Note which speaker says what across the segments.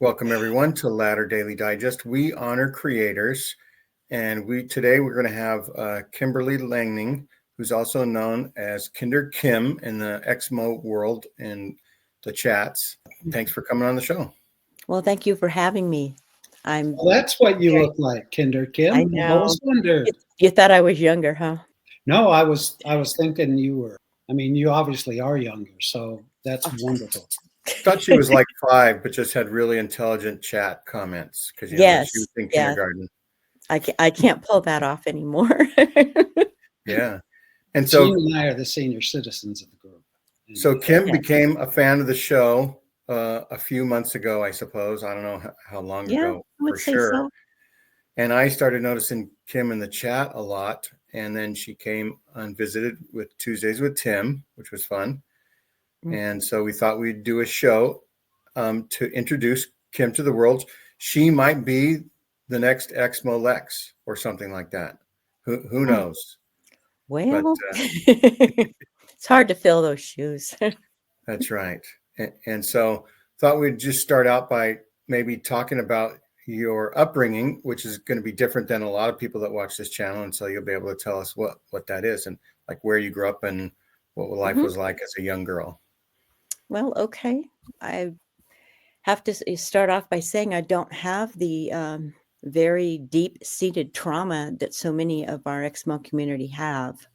Speaker 1: Welcome everyone to Ladder Daily Digest. We honor creators, and today we're going to have Kimberli Lengning, who's also known as Kinder Kim in the Exmo world in the chats. Thanks for coming on the show.
Speaker 2: Well, thank you for having me.
Speaker 3: Well, that's what you look like, Kinder Kim.
Speaker 2: I know.
Speaker 3: I always wondered.
Speaker 2: You thought I was younger, huh?
Speaker 3: No, I was thinking you were. I mean, you obviously are younger, so that's wonderful.
Speaker 1: Thought she was like 5, but just had really intelligent chat comments because
Speaker 2: Yes,
Speaker 1: she was in kindergarten.
Speaker 2: I can't pull that off anymore.
Speaker 1: Yeah, and so
Speaker 3: Gene and I are the senior citizens of the group.
Speaker 1: So Kim became a fan of the show a few months ago, I suppose. I don't know how long ago for sure. So. And I started noticing Kim in the chat a lot. And then she came and visited with Tuesdays with Tim, which was fun. Mm-hmm. And so we thought we'd do a show to introduce Kim to the world. She might be the next Exmo Lex or something like that. Who knows?
Speaker 2: Well, it's hard to fill those shoes.
Speaker 1: That's right. And so thought we'd just start out by maybe talking about your upbringing, which is going to be different than a lot of people that watch this channel. And so you'll be able to tell us what that is and like where you grew up and what life was like as a young girl.
Speaker 2: Well, okay. I have to start off by saying I don't have the very deep-seated trauma that so many of our Exmo community have.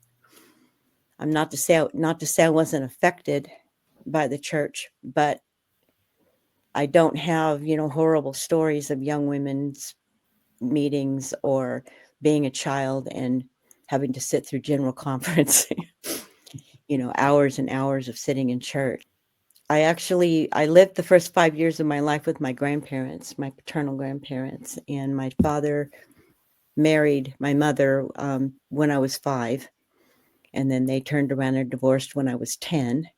Speaker 2: I'm not to say I wasn't affected by the church, but I don't have, horrible stories of young women's meetings or being a child and having to sit through general conference, hours and hours of sitting in church. I lived the first 5 years of my life with my grandparents, my paternal grandparents, and my father married my mother when I was 5. And then they turned around and divorced when I was 10.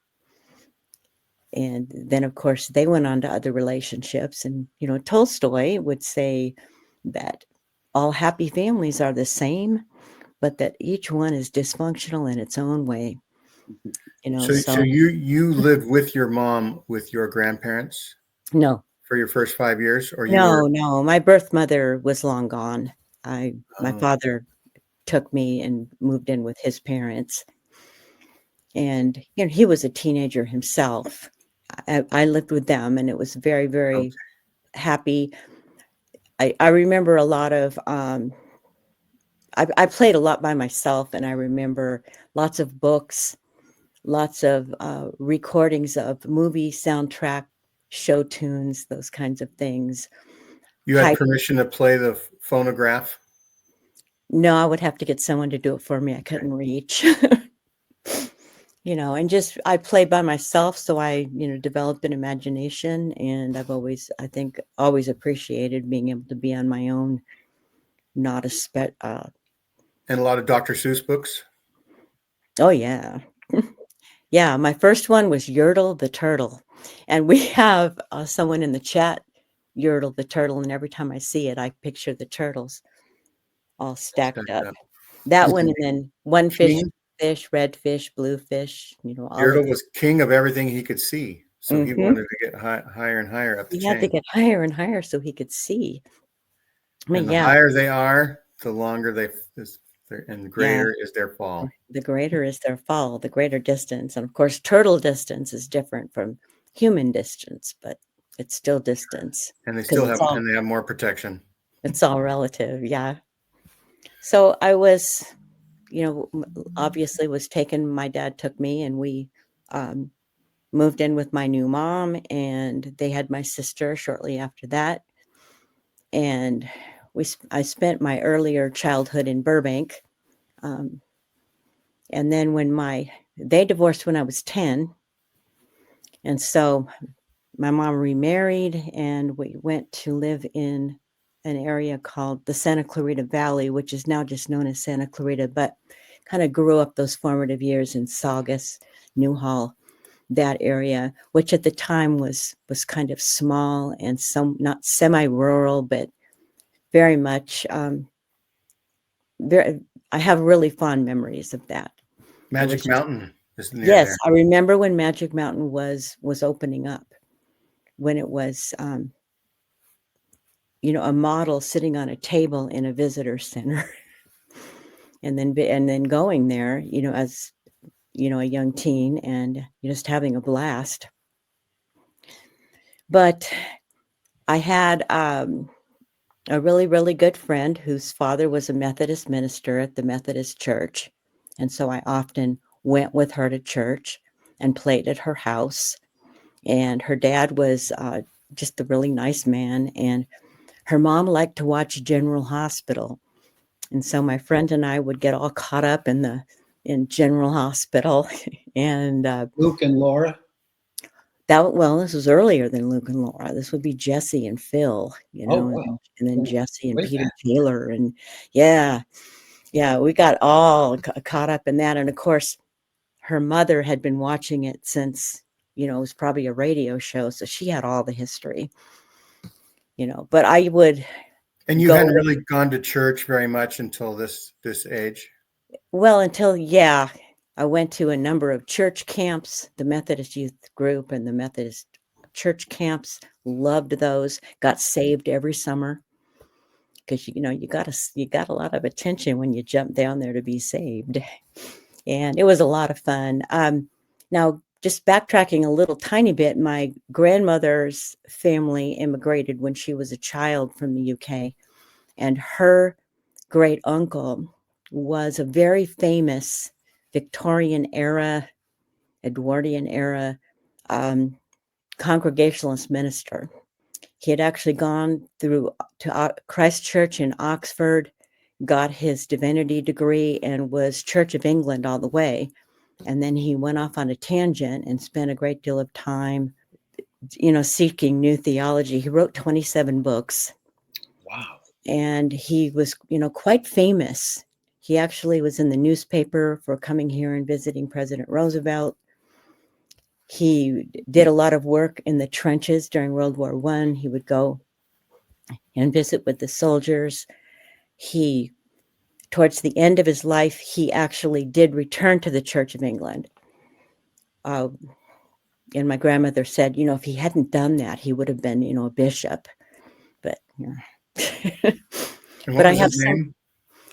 Speaker 2: And then, of course, they went on to other relationships. And, Tolstoy would say that all happy families are the same, but that each one is dysfunctional in its own way.
Speaker 1: So you lived with your mom, with your grandparents?
Speaker 2: No.
Speaker 1: For your first 5 years? Or
Speaker 2: No. My birth mother was long gone. My father took me and moved in with his parents. And, he was a teenager himself. I lived with them, and it was very, very happy. I remember a lot of, I played a lot by myself, and I remember lots of books, lots of recordings of movie soundtrack, show tunes, those kinds of things.
Speaker 1: You had permission to play the phonograph?
Speaker 2: No, I would have to get someone to do it for me. I couldn't reach. And just I played by myself, so I developed an imagination, and I've always appreciated being able to be on my own, not and
Speaker 1: a lot of Dr. Seuss books.
Speaker 2: Oh yeah. Yeah, my first one was Yertle the Turtle, and we have someone in the chat, Yertle the Turtle, and every time I see it, I picture the turtles all stacked up. That one, and then one fish, red fish, blue fish,
Speaker 1: Yertle was king of everything he could see. So he wanted to get higher and higher up the chain.
Speaker 2: He had to get higher and higher so he could see.
Speaker 1: And the higher they are, the longer and the greater is their fall.
Speaker 2: The greater is their fall, the greater distance. And of course, turtle distance is different from human distance, but it's still distance.
Speaker 1: And they still have more protection.
Speaker 2: It's all relative. Yeah. So I was, obviously was taken. My dad took me, and we moved in with my new mom, and they had my sister shortly after that. And I spent my earlier childhood in Burbank. And then they divorced when I was 10. And so my mom remarried, and we went to live in an area called the Santa Clarita Valley, which is now just known as Santa Clarita, but kind of grew up those formative years in Saugus, Newhall, that area, which at the time was kind of small and not semi-rural, but very much, I have really fond memories of that.
Speaker 1: Magic Mountain is near
Speaker 2: yes,
Speaker 1: there.
Speaker 2: I remember when Magic Mountain was opening up, when it was a model sitting on a table in a visitor center, and then going there, as a young teen, and just having a blast. But I had a really, really good friend whose father was a Methodist minister at the Methodist church. And so I often went with her to church and played at her house. And her dad was just a really nice man. And her mom liked to watch General Hospital. And so my friend and I would get all caught up in General Hospital. And
Speaker 3: Luke and Laura?
Speaker 2: This was earlier than Luke and Laura. This would be Jesse and Phil,
Speaker 3: Oh, wow.
Speaker 2: and then Jesse and
Speaker 3: Way
Speaker 2: Peter
Speaker 3: back.
Speaker 2: Taylor. And yeah, we got all caught up in that. And of course, her mother had been watching it since, it was probably a radio show. So she had all the history, but I would.
Speaker 1: And you hadn't really gone to church very much until this age?
Speaker 2: Well, I went to a number of church camps, the Methodist youth group and the Methodist church camps. Loved those. Got saved every summer because you got a lot of attention when you jump down there to be saved, and it was a lot of fun. Now, just backtracking a little tiny bit, my grandmother's family immigrated when she was a child from the UK, and her great uncle was a very famous Victorian era, Edwardian era Congregationalist minister. He had actually gone to Christ Church in Oxford, got his divinity degree, and was Church of England all the way. And then he went off on a tangent and spent a great deal of time, seeking new theology. He wrote 27 books.
Speaker 3: Wow.
Speaker 2: And he was, quite famous. He actually was in the newspaper for coming here and visiting President Roosevelt. He did a lot of work in the trenches during World War I. He would go and visit with the soldiers. Towards the end of his life, he actually did return to the Church of England. And my grandmother said, if he hadn't done that, he would have been, a bishop. But,
Speaker 1: And what was his name?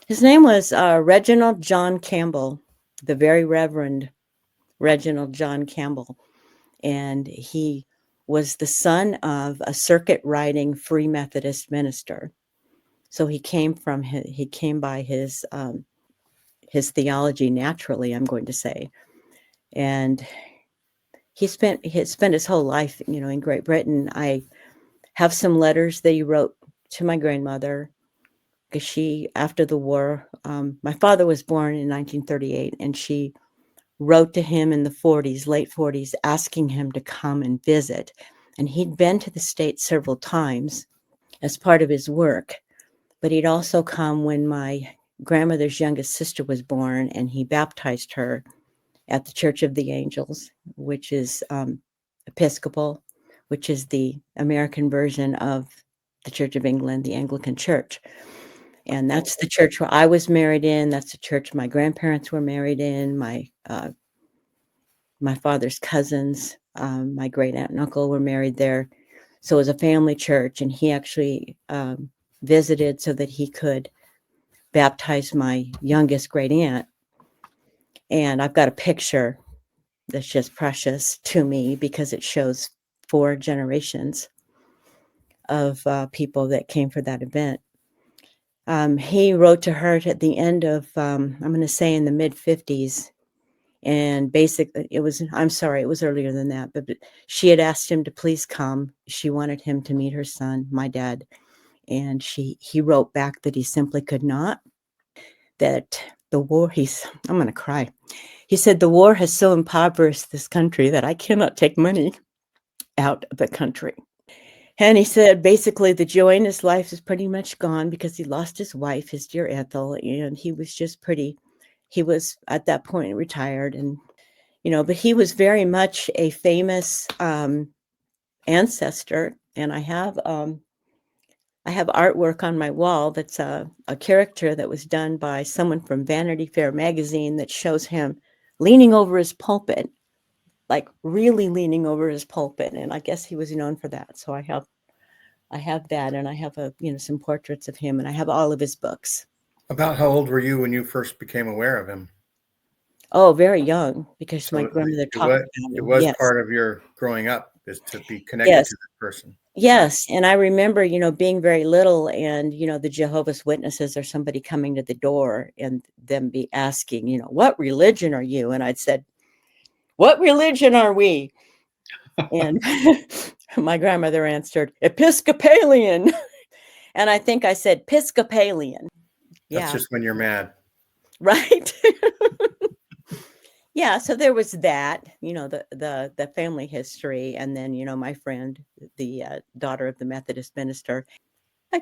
Speaker 2: His name was Reginald John Campbell, the Very Reverend Reginald John Campbell. And he was the son of a circuit riding Free Methodist minister. So he came by his theology naturally, I'm going to say. And he spent his whole life, in Great Britain. I have some letters that he wrote to my grandmother, because after the war, my father was born in 1938, and she wrote to him in the late 40s, asking him to come and visit. And he'd been to the States several times as part of his work, but he'd also come when my grandmother's youngest sister was born, and he baptized her at the Church of the Angels, which is Episcopal, which is the American version of the Church of England, the Anglican Church. And that's the church where I was married in. That's the church my grandparents were married in. My father's cousins, my great aunt and uncle were married there. So it was a family church, and he actually visited so that he could baptize my youngest great aunt. And I've got a picture that's just precious to me because it shows 4 generations of people that came for that event. He wrote to her at the end of, I'm going to say in the mid-50s, and basically it was earlier than that, but she had asked him to please come. She wanted him to meet her son, my dad, and he wrote back that he simply could not, that the war, I'm going to cry. He said, the war has so impoverished this country that I cannot take money out of the country. And he said, basically, the joy in his life is pretty much gone because he lost his wife, his dear Ethel, and he was he was at that point retired. And, but he was very much a famous ancestor. And I have artwork on my wall that's a caricature that was done by someone from Vanity Fair magazine that shows him leaning over his pulpit, like really leaning over his pulpit. And I guess he was known for that. So I have I have that, and I have some portraits of him, and I have all of his books.
Speaker 1: About how old were you when you first became aware of him?
Speaker 2: Oh, very young, because
Speaker 1: So
Speaker 2: my grandmother talked about
Speaker 1: it
Speaker 2: him.
Speaker 1: was
Speaker 2: Yes.
Speaker 1: part of your growing up, is to be connected
Speaker 2: Yes.
Speaker 1: to that person.
Speaker 2: Yes. And I remember, being very little and, the Jehovah's Witnesses or somebody coming to the door and them be asking, what religion are you? And I'd said, what religion are we? And my grandmother answered, Episcopalian. And I think I said Episcopalian.
Speaker 1: That's just when you're mad.
Speaker 2: Right. Yeah, so there was that, the family history, and then my friend, the daughter of the Methodist minister. I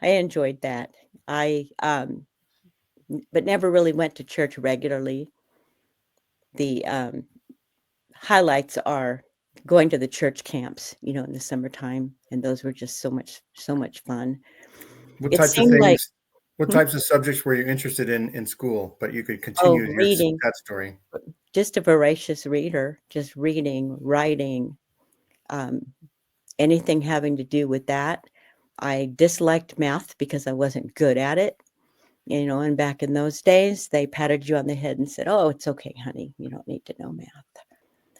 Speaker 2: enjoyed that. But never really went to church regularly. The highlights are going to the church camps, in the summertime, and those were just so much fun.
Speaker 1: What types of things? What types of subjects were you interested in school? But you could continue
Speaker 2: reading.
Speaker 1: That story.
Speaker 2: Just a voracious reader, just reading, writing, anything having to do with that. I disliked math because I wasn't good at it, and back in those days, they patted you on the head and said, oh, it's okay, honey. You don't need to know math.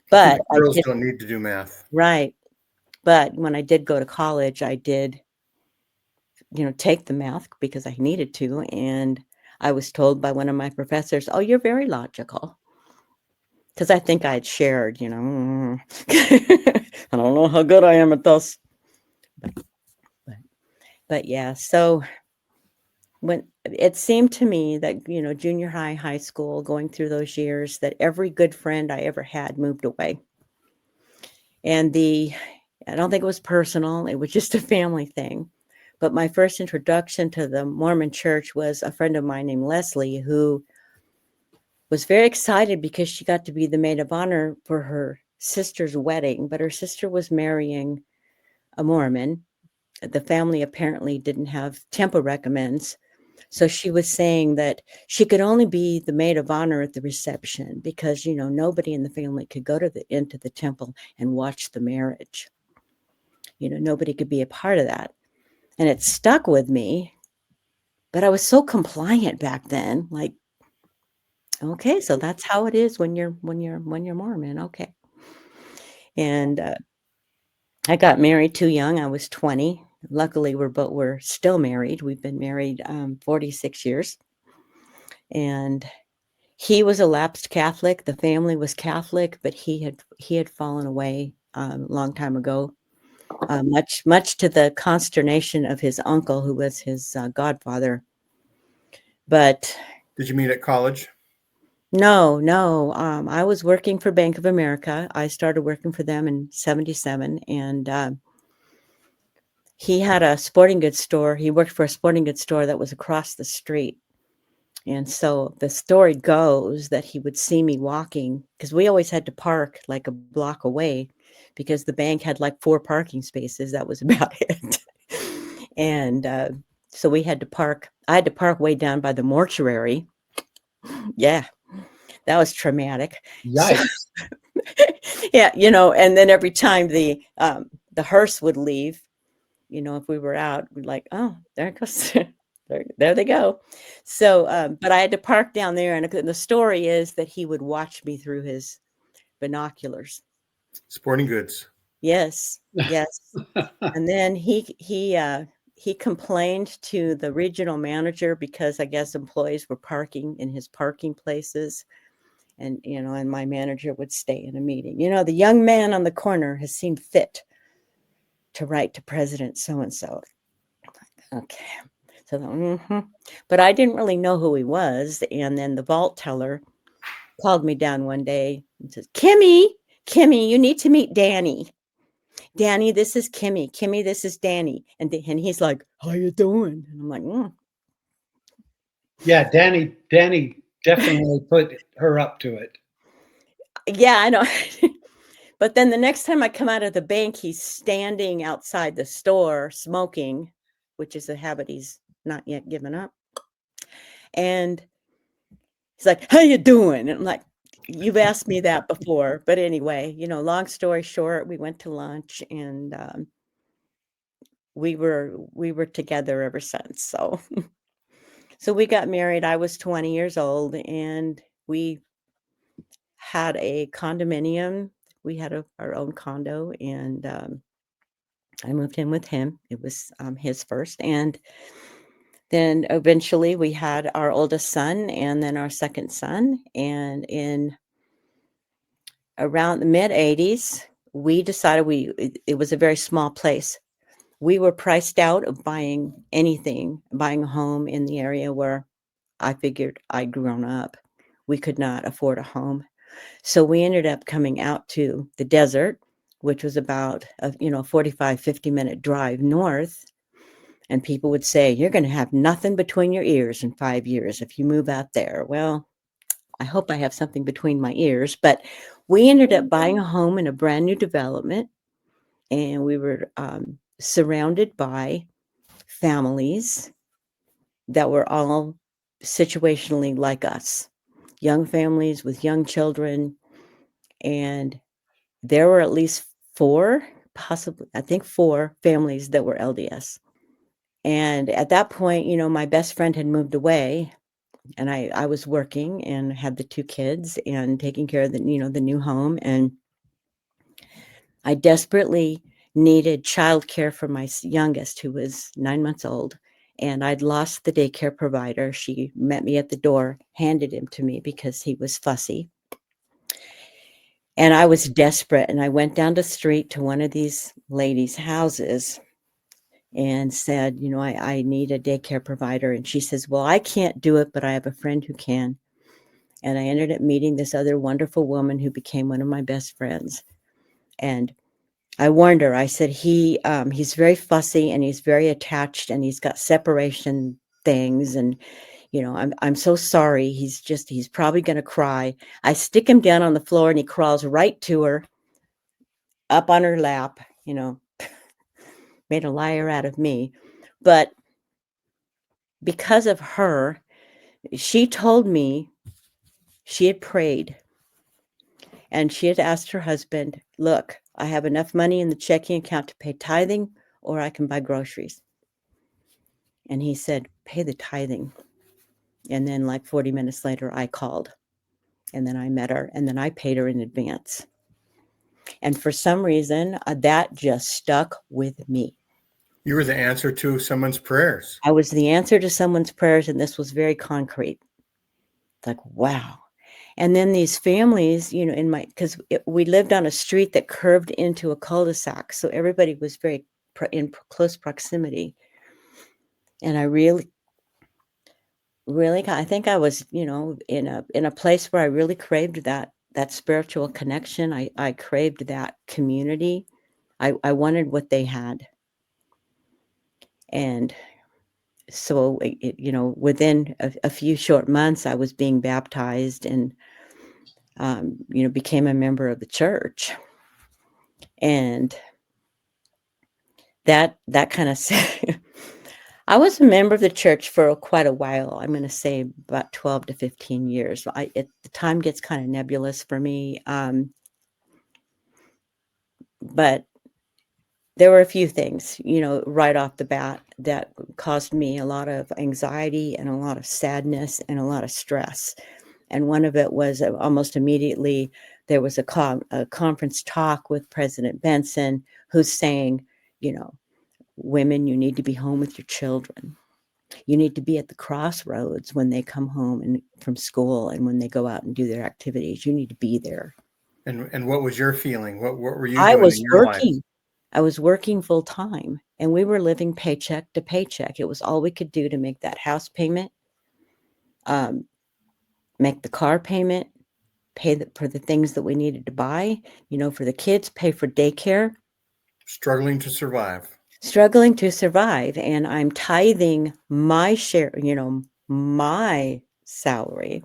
Speaker 2: But
Speaker 1: girls don't need to do math.
Speaker 2: Right. But when I did go to college, I did, take the math because I needed to. And I was told by one of my professors, oh, you're very logical. Because I think I had shared, I don't know how good I am at this. But yeah, so when it seemed to me that, junior high, high school, going through those years, that every good friend I ever had moved away. And I don't think it was personal. It was just a family thing. But my first introduction to the Mormon church was a friend of mine named Leslie, who was very excited because she got to be the maid of honor for her sister's wedding. But her sister was marrying a Mormon. The family apparently didn't have temple recommends. So she was saying that she could only be the maid of honor at the reception because, nobody in the family could go into the temple and watch the marriage. Nobody could be a part of that. And it stuck with me. But I was so compliant back then. Like, okay, so that's how it is when you're Mormon. Okay. And I got married too young. I was 20. Luckily, we're still married. We've been married 46 years. And he was a lapsed Catholic. The family was Catholic, but he had fallen away a long time ago. Much to the consternation of his uncle, who was his godfather. But
Speaker 1: did you meet at college?
Speaker 2: No. I was working for Bank of America. I started working for them in 1977, and he had a sporting goods store. He worked for a sporting goods store that was across the street. And so the story goes that he would see me walking, because we always had to park like a block away because the bank had like 4 parking spaces. That was about it. And so we had to park. I had to park way down by the mortuary. Yeah, that was traumatic.
Speaker 3: Yikes.
Speaker 2: So, yeah, and then every time the hearse would leave, if we were out, we'd like, oh, there it goes. There they go. So, but I had to park down there, and the story is that he would watch me through his binoculars.
Speaker 1: Sporting goods.
Speaker 2: Yes. And then he complained to the regional manager because I guess employees were parking in his parking places. And, and my manager would stay in a meeting. The young man on the corner has seen fit to write to President so-and-so. Okay. So, but I didn't really know who he was. And then the vault teller called me down one day and says, Kimmy, you need to meet Danny. Danny, this is Kimmy. Kimmy, this is Danny. And he's like, how you doing? And I'm like,
Speaker 3: Yeah, Danny definitely put her up to it.
Speaker 2: Yeah, I know. But then the next time I come out of the bank, he's standing outside the store smoking, which is a habit he's not yet given up. And he's like, how you doing? And I'm like, you've asked me that before. But anyway, long story short, we went to lunch, and we were together ever since. So so we got married. I was 20 years old, and we had a condominium. We had our own condo, and I moved in with him. It was his first, and then eventually we had our oldest son, and then our second son. And in around the mid 80s, we decided it was a very small place. We were priced out of buying a home in the area where I figured I'd grown up. We could not afford a home. So we ended up coming out to the desert, which was about a 45, 50-minute drive north. And people would say, you're going to have nothing between your ears in 5 years if you move out there. Well, I hope I have something between my ears. But we ended up buying a home in a brand new development. And we were surrounded by families that were all situationally like us, young families with young children. And there were at least four families that were LDS. And at that point, my best friend had moved away, and I was working and had the 2 kids and taking care of the new home. And I desperately needed childcare for my youngest, who was 9 months old. And I'd lost the daycare provider. She met me at the door, handed him to me because he was fussy. And I was desperate. And I went down the street to one of these ladies' houses and said, I need a daycare provider. And she says, well, I can't do it, but I have a friend who can. And I ended up meeting this other wonderful woman who became one of my best friends. And I warned her. I said, he's very fussy, and he's very attached, and he's got separation things. And, I'm so sorry. He's probably going to cry. I stick him down on the floor, and he crawls right to her, up on her lap, made a liar out of me. But because of her, she told me she had prayed, and she had asked her husband, look, I have enough money in the checking account to pay tithing, or I can buy groceries. And he said, pay the tithing. And then like 40 minutes later, I called, and then I met her, and then I paid her in advance. And for some reason, that just stuck with me.
Speaker 1: You were the answer to someone's prayers.
Speaker 2: I was the answer to someone's prayers, and this was very concrete. Like, wow. And then these families, because we lived on a street that curved into a cul-de-sac. So everybody was very in close proximity. And I really, I think I was, in a place where I really craved that spiritual connection. I craved that community. I wanted what they had. And so, within a few short months, I was being baptized and, became a member of the church. And that kind of I was a member of the church for quite a while. I'm going to say about 12 to 15 years. The time gets kind of nebulous for me. But there were a few things, right off the bat that caused me a lot of anxiety and a lot of sadness and a lot of stress. And one of it was almost immediately there was a conference talk with President Benson, who's saying, women, you need to be home with your children. You need to be at the crossroads when they come home from school and when they go out and do their activities. You need to be there.
Speaker 1: And what was your feeling? What were you
Speaker 2: doing
Speaker 1: in your life?
Speaker 2: I was working full time, and we were living paycheck to paycheck. It was all we could do to make that house payment, make the car payment, pay for the things that we needed to buy, for the kids, pay for daycare.
Speaker 1: Struggling to survive.
Speaker 2: And I'm tithing my share, my salary.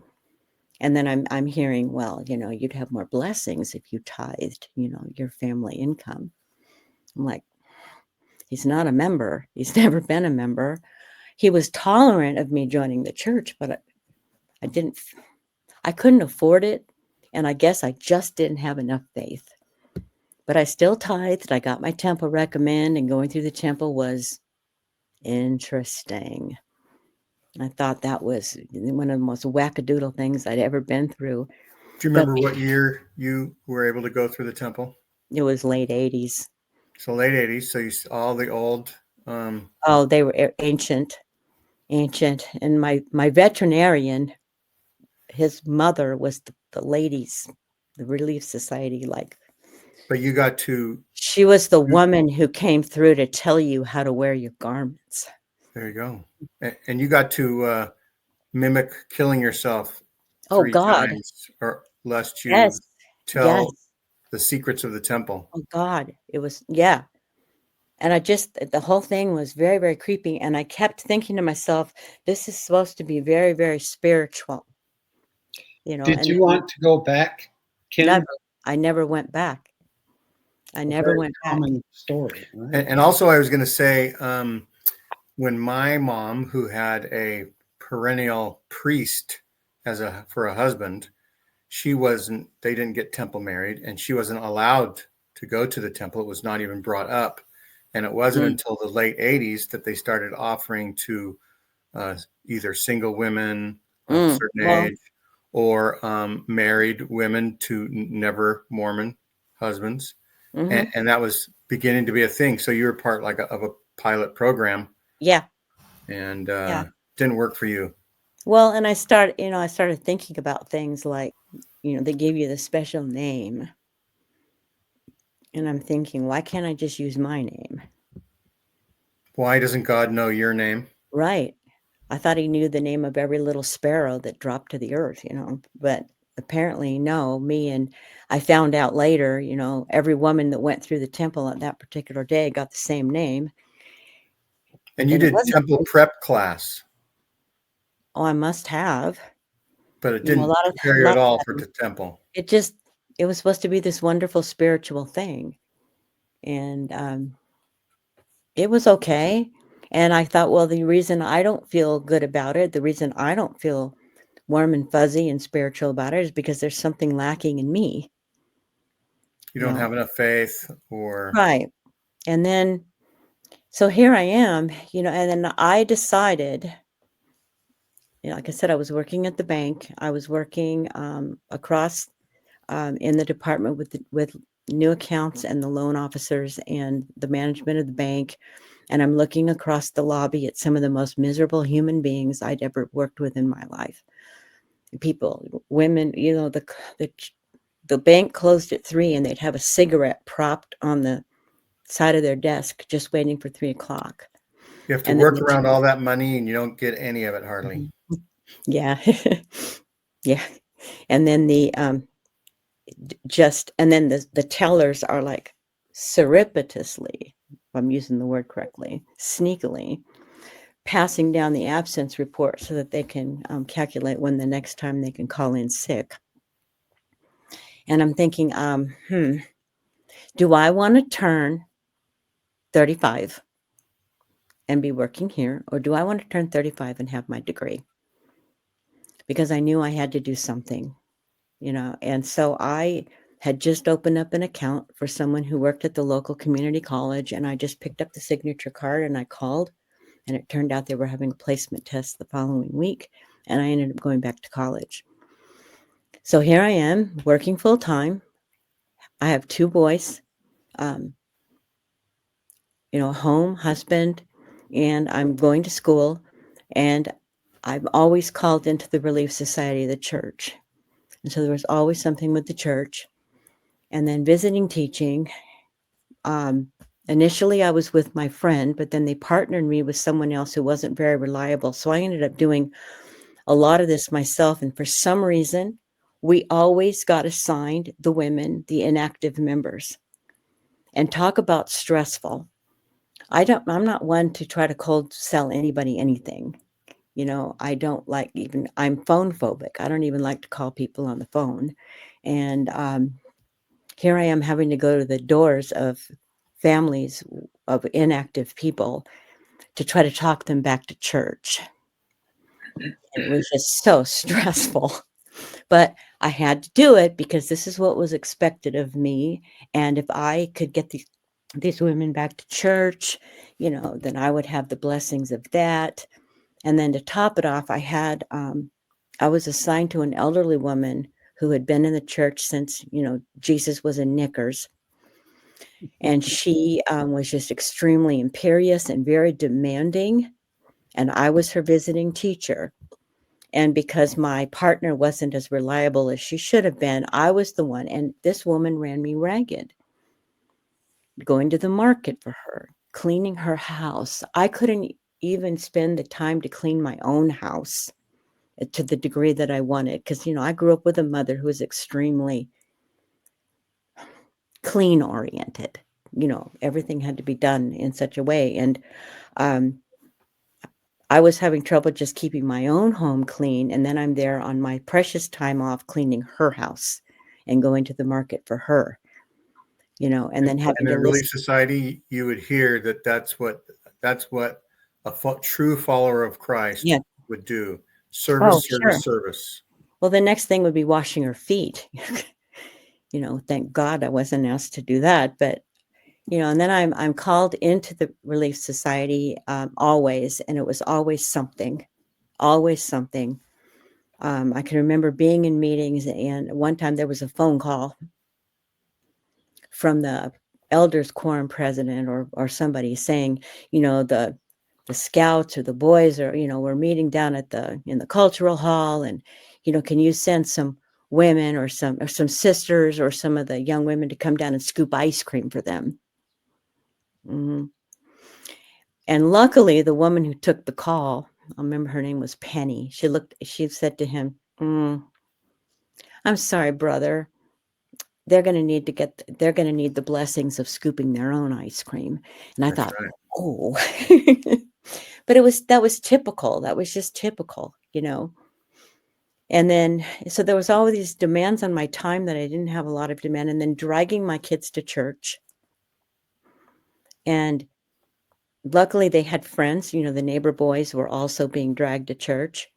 Speaker 2: And then I'm hearing, well, you'd have more blessings if you tithed, your family income. I'm like, he's not a member. He's never been a member. He was tolerant of me joining the church, but I couldn't afford it. And I guess I just didn't have enough faith. But I still tithed. I got my temple recommend, and going through the temple was interesting. I thought that was one of the most wackadoodle things I'd ever been through.
Speaker 1: Do you remember what year you were able to go through the temple?
Speaker 2: It was late 80s.
Speaker 1: So late 80s. So you all the old.
Speaker 2: Oh, they were ancient. And my veterinarian, his mother was the ladies, the Relief Society, like.
Speaker 1: But you got to.
Speaker 2: She was the woman who came through to tell you how to wear your garments.
Speaker 1: There you go. And you got to mimic killing yourself 3 times, or lest you tell the secrets of the temple.
Speaker 2: Oh God, it was, yeah. And the whole thing was very, very creepy. And I kept thinking to myself, this is supposed to be very, very spiritual.
Speaker 3: Did you want to go back, Kim?
Speaker 2: I never went back. I never went back.
Speaker 3: Common story. Right?
Speaker 1: And also, I was going to say, when my mom, who had a perennial priest for a husband, they didn't get temple married, and she wasn't allowed to go to the temple. It was not even brought up. And it wasn't until the late 80s that they started offering to either single women of a certain age or married women to never Mormon husbands. And that was beginning to be a thing. So you were part of a pilot program.
Speaker 2: Yeah.
Speaker 1: And didn't work for you.
Speaker 2: Well, and I started thinking about things like, they give you the special name. And I'm thinking, why can't I just use my name?
Speaker 1: Why doesn't God know your name?
Speaker 2: Right. I thought he knew the name of every little sparrow that dropped to the earth, but apparently no, and I found out later, every woman that went through the temple at that particular day got the same name.
Speaker 1: And you did temple prep class.
Speaker 2: Oh, I must have.
Speaker 1: But it didn't prepare you at all for the temple.
Speaker 2: It was supposed to be this wonderful spiritual thing. And it was okay. And I thought, well, the reason I don't feel good about it, the reason I don't feel warm and fuzzy and spiritual about it is because there's something lacking in me.
Speaker 1: You don't have enough faith or.
Speaker 2: Right. And then, so here I am, and then I decided, like I said, I was working at the bank. I was working across in the department with new accounts and the loan officers and the management of the bank. And I'm looking across the lobby at some of the most miserable human beings I'd ever worked with in my life. People, women, the bank closed at 3 and they'd have a cigarette propped on the side of their desk just waiting for 3 o'clock.
Speaker 1: You have to work around all that money and you don't get any of it hardly.
Speaker 2: Yeah. Yeah. And then the tellers are like surreptitiously, if I'm using the word correctly, sneakily passing down the absence report so that they can calculate when the next time they can call in sick. And I'm thinking, do I want to turn 35 and be working here, or do I want to turn 35 and have my degree? Because I knew I had to do something, and so I had just opened up an account for someone who worked at the local community college, and I just picked up the signature card and I called, and it turned out they were having a placement test the following week, and I ended up going back to college. So here I am working full time. I have 2 boys, home, husband, and I'm going to school, and I've always called into the Relief Society of the church. And so there was always something with the church. And then visiting teaching. Initially, I was with my friend, but then they partnered me with someone else who wasn't very reliable. So I ended up doing a lot of this myself. And for some reason, we always got assigned the women, the inactive members. And talk about stressful. I'm not one to try to cold sell anybody anything. I don't like I'm phone phobic. I don't even like to call people on the phone. And here I am having to go to the doors of families of inactive people to try to talk them back to church. And it was just so stressful. But I had to do it because this is what was expected of me. And if I could get these women back to church, then I would have the blessings of that. And then to top it off, I was assigned to an elderly woman who had been in the church since, Jesus was in knickers. And she was just extremely imperious and very demanding. And I was her visiting teacher. And because my partner wasn't as reliable as she should have been, I was the one. And this woman ran me ragged, going to the market for her, cleaning her house. I couldn't even spend the time to clean my own house to the degree that I wanted. Because, I grew up with a mother who was extremely clean oriented. Everything had to be done in such a way. And I was having trouble just keeping my own home clean. And then I'm there on my precious time off cleaning her house and going to the market for her, and then having
Speaker 1: in
Speaker 2: to
Speaker 1: a Relief Society, you would hear that's what a true follower of Christ would do. Service.
Speaker 2: Well, the next thing would be washing her feet. Thank God I wasn't asked to do that. But and then I'm called into the Relief Society always, and it was always something. I can remember being in meetings, and one time there was a phone call from the elders quorum president or somebody saying, the scouts or the boys are, we're meeting down in the cultural hall, and can you send some women or some sisters or some of the young women to come down and scoop ice cream for them. Mm-hmm. And luckily, the woman who took the call, I remember her name was Penny. She said to him, I'm sorry, brother. They're going to need the blessings of scooping their own ice cream. And I thought, right. Oh, but that was typical. That was just typical, And then, so there was all these demands on my time that I didn't have a lot of demand, and then dragging my kids to church. And luckily they had friends, the neighbor boys were also being dragged to church,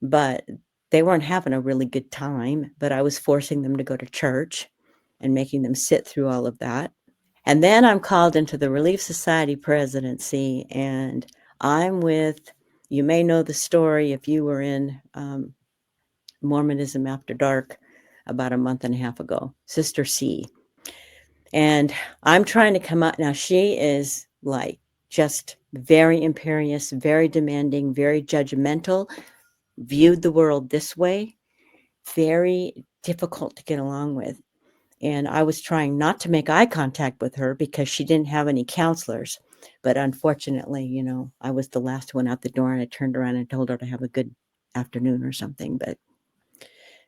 Speaker 2: but they weren't having a really good time, but I was forcing them to go to church and making them sit through all of that. And then I'm called into the Relief Society presidency, and I'm with, you may know the story if you were in Mormonism After Dark about a month and a half ago, Sister C. And I'm trying to come out. Now, she is like just very imperious, very demanding, very judgmental, viewed the world this way, very difficult to get along with. And I was trying not to make eye contact with her because she didn't have any counselors. But unfortunately, I was the last one out the door, and I turned around and told her to have a good afternoon or something. But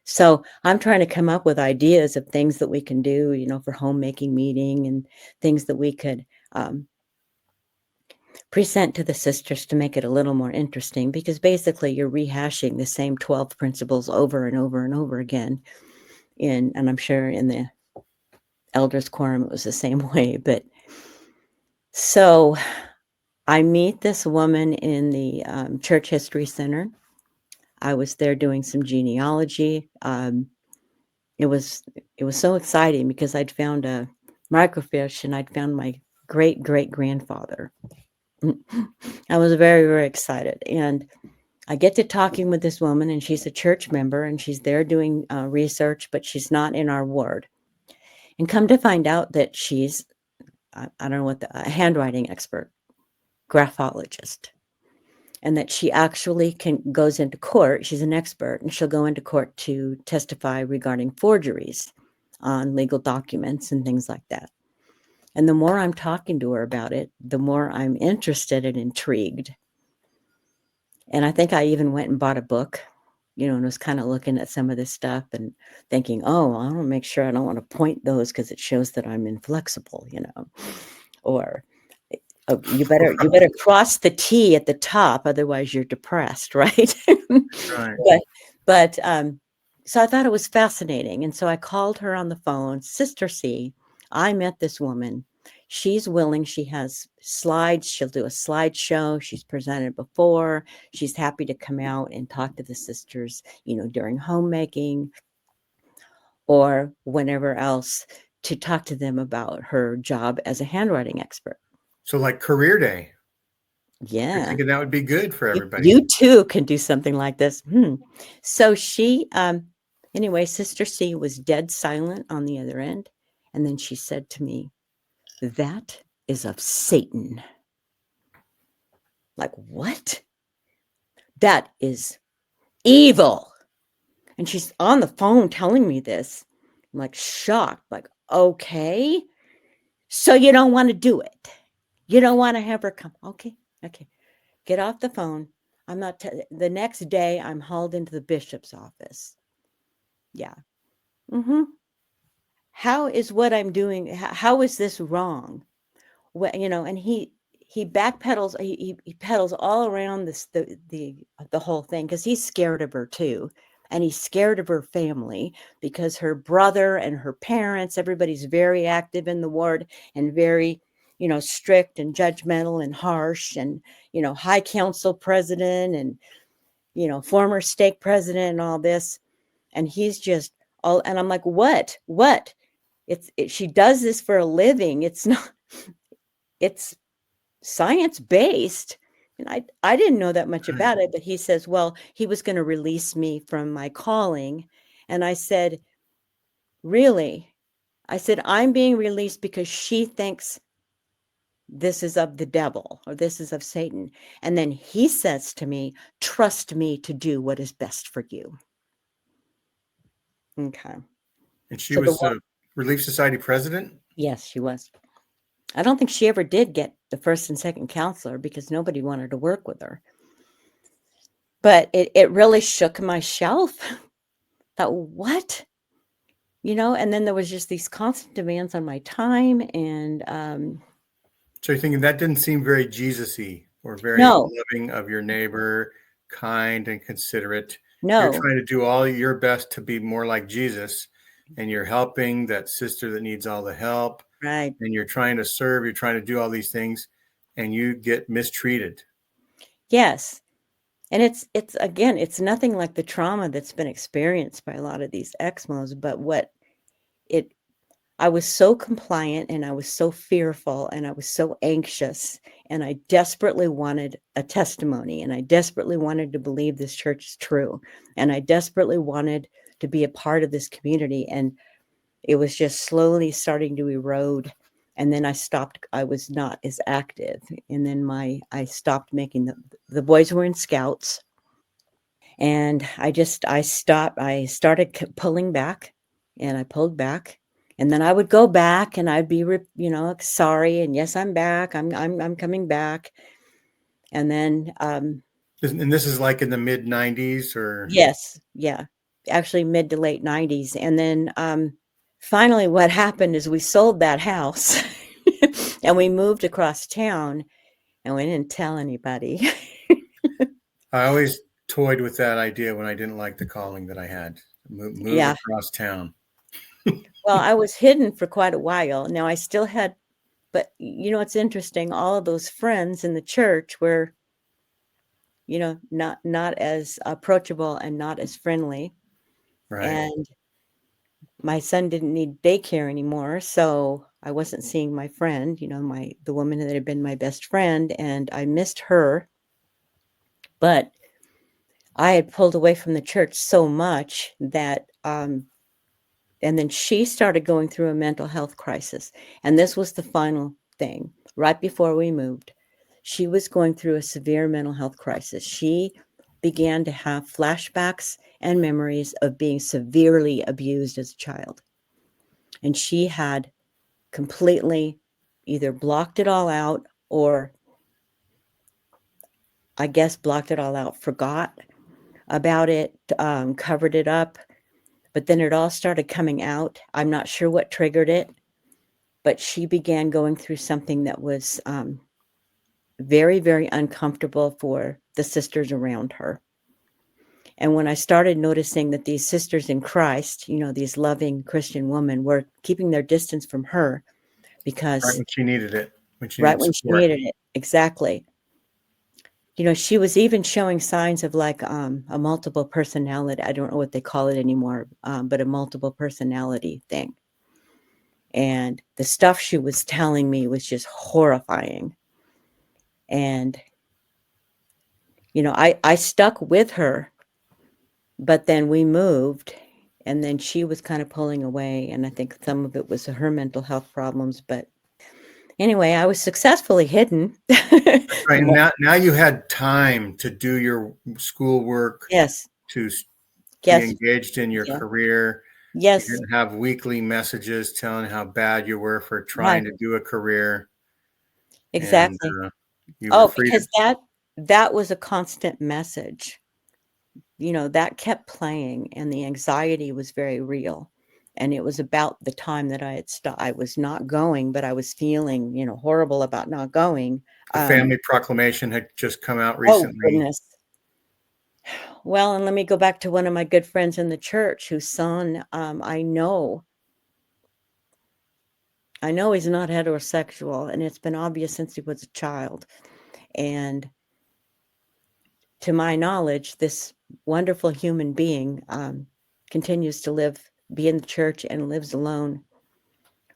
Speaker 2: so I'm trying to come up with ideas of things that we can do, for homemaking meeting and things that we could present to the sisters to make it a little more interesting, because basically you're rehashing the same 12 principles over and over and over again. And I'm sure in the elders quorum it was the same way. But so I meet this woman in the Church History Center. I was there doing some genealogy. It was so exciting because I'd found a microfiche, and I'd found my great-great-grandfather. I was very, very excited. And I get to talking with this woman, and she's a church member, and she's there doing research, but she's not in our ward. And come to find out that she's, I don't know what, a handwriting expert, graphologist. And that she actually goes into court. She's an expert, and she'll go into court to testify regarding forgeries on legal documents and things like that. And the more I'm talking to her about it, the more I'm interested and intrigued. And I think I even went and bought a book, and was kind of looking at some of this stuff and thinking, oh, I want to make sure I don't want to point those because it shows that I'm inflexible, or oh, you better cross the T at the top, otherwise you're depressed, right?
Speaker 1: Right.
Speaker 2: But so I thought it was fascinating, and so I called her on the phone, Sister C. I met this woman. she's willing. She has slides. She'll do a slideshow. She's presented before. She's happy to come out and talk to the sisters, during homemaking or whenever else, to talk to them about her job as a handwriting expert.
Speaker 1: So like career day.
Speaker 2: Yeah.
Speaker 1: You're thinking that would be good for everybody.
Speaker 2: You too can do something like this. So she, anyway, Sister C was dead silent on the other end. And then she said to me, "That is of Satan." Like, what? That is evil. And she's on the phone telling me this. I'm like shocked, like, okay. So you don't want to do it. You don't want to have her come. Okay. Get off the phone. I'm not, the next day I'm hauled into the bishop's office. Yeah. How is what I'm doing? How is this wrong? Well, and he backpedals, he pedals all around the whole thing, because he's scared of her too. And he's scared of her family, because her brother and her parents, everybody's very active in the ward and very, strict and judgmental and harsh, and, high council president and, former stake president and all this. And he's just all, and I'm like, what? She does this for a living. It's not, it's science-based. And I didn't know that much about it, but he says, well, he was going to release me from my calling. And I said, really? I said, I'm being released because she thinks this is of the devil, or this is of Satan. And then he says to me, trust me to do what is best for you. Okay.
Speaker 1: And she was the Relief Society president?
Speaker 2: Yes, she was. I don't think she ever did get the first and second counselor, because nobody wanted to work with her. But it really shook my shelf. Thought, what? And then there was just these constant demands on my time. And
Speaker 1: so you're thinking that didn't seem very Jesus-y, or very loving of your neighbor, kind and considerate.
Speaker 2: No.
Speaker 1: You're trying to do all your best to be more like Jesus, and you're helping that sister that needs all the help.
Speaker 2: Right.
Speaker 1: And you're trying to serve, you're trying to do all these things, and you get mistreated.
Speaker 2: Yes. And it's again, it's nothing like the trauma that's been experienced by a lot of these EXMOs, but I was so compliant, and I was so fearful, and I was so anxious, and I desperately wanted a testimony, and I desperately wanted to believe this church is true, and I desperately wanted to be a part of this community. And it was just slowly starting to erode. And then I stopped. I was not as active. And then I stopped making the boys were in scouts. And I stopped. I started pulling back, and I pulled back. And then I would go back, and I'd be, sorry. And yes, I'm back. I'm coming back. And then,
Speaker 1: and this is like in the mid 90s, or?
Speaker 2: Yes. Yeah. Actually mid to late 90s. And then, finally, what happened is we sold that house and we moved across town, and we didn't tell anybody.
Speaker 1: I always toyed with that idea when I didn't like the calling that I had. Move across town.
Speaker 2: Well, I was hidden for quite a while. Now I still had, but it's interesting. All of those friends in the church were, not as approachable and not as friendly.
Speaker 1: Right.
Speaker 2: And my son didn't need daycare anymore, so I wasn't seeing my friend, the woman that had been my best friend, and I missed her. But I had pulled away from the church so much that, and then she started going through a mental health crisis. And this was the final thing, right before we moved. She was going through a severe mental health crisis. She began to have flashbacks and memories of being severely abused as a child. And she had completely either blocked it all out, or I guess blocked it all out, forgot about it, covered it up. But then it all started coming out. I'm not sure what triggered it, but she began going through something that was very, very uncomfortable for the sisters around her. And when I started noticing that these sisters in Christ, these loving Christian women, were keeping their distance from her because
Speaker 1: right when she needed it, when she
Speaker 2: right
Speaker 1: needed
Speaker 2: when she
Speaker 1: support.
Speaker 2: needed it. Exactly. She was even showing signs of like a multiple personality. I don't know what they call it anymore, but a multiple personality thing. And the stuff she was telling me was just horrifying. And, I stuck with her, but then we moved, and then she was kind of pulling away. And I think some of it was her mental health problems. But anyway, I was successfully hidden.
Speaker 1: Right. Now you had time to do your schoolwork.
Speaker 2: Yes.
Speaker 1: To be
Speaker 2: Yes.
Speaker 1: engaged in your career.
Speaker 2: Yes.
Speaker 1: You didn't have weekly messages telling how bad you were for trying
Speaker 2: Right.
Speaker 1: to do a career.
Speaker 2: Exactly.
Speaker 1: And, you were free
Speaker 2: because that was a constant message. That kept playing, and the anxiety was very real. And it was about the time that I had I was not going, but I was feeling, horrible about not going.
Speaker 1: The family proclamation had just come out
Speaker 2: Oh,
Speaker 1: recently.
Speaker 2: goodness. Well, and let me go back to one of my good friends in the church whose son, I know he's not heterosexual, and it's been obvious since he was a child. And to my knowledge, this wonderful human being continues to be in the church and lives alone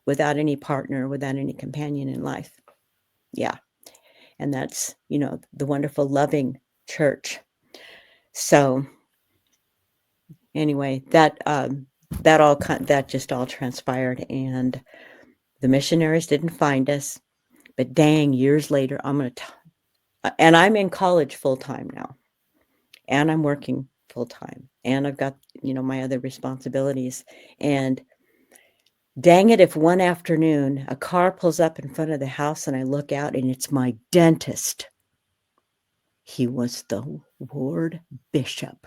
Speaker 2: without any partner, without any companion in life. Yeah. And that's, the wonderful, loving church. So anyway, that just all transpired, and the missionaries didn't find us. But dang, years later, and I'm in college full time now, and I'm working full time, and I've got, my other responsibilities. And dang it, if one afternoon a car pulls up in front of the house and I look out and it's my dentist. He was the ward bishop.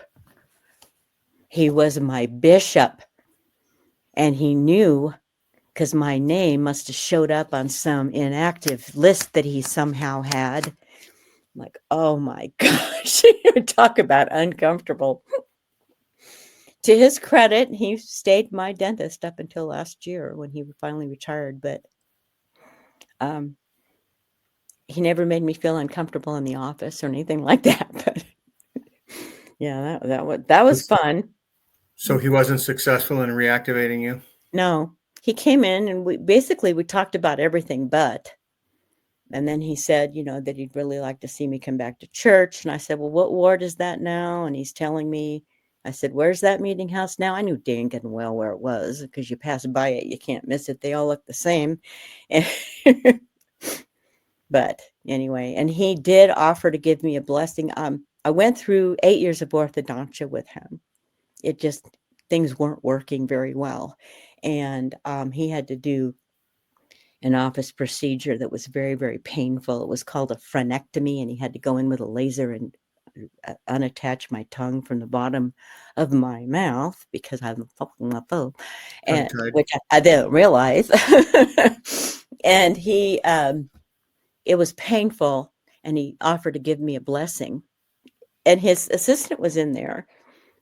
Speaker 2: He was my bishop. And he knew, because my name must have showed up on some inactive list that he somehow had. I'm like, oh my gosh, talk about uncomfortable. To his credit, he stayed my dentist up until last year when he finally retired. But he never made me feel uncomfortable in the office or anything like that. But yeah, that was fun.
Speaker 1: So he wasn't successful in reactivating you?
Speaker 2: No, he came in and we talked about everything and then he said, that he'd really like to see me come back to church. And I said, well, what ward is that now? And he's telling me. I said, where's that meeting house now? I knew dang good and well where it was, because you pass by it, you can't miss it. They all look the same. But anyway, and he did offer to give me a blessing. I went through 8 years of orthodontia with him. It just, things weren't working very well. And he had to do an office procedure that was very, very painful. It was called a frenectomy, and he had to go in with a laser and unattach my tongue from the bottom of my mouth, because I'm fucking a fool, and which I didn't realize. And he, it was painful, and he offered to give me a blessing. And his assistant was in there,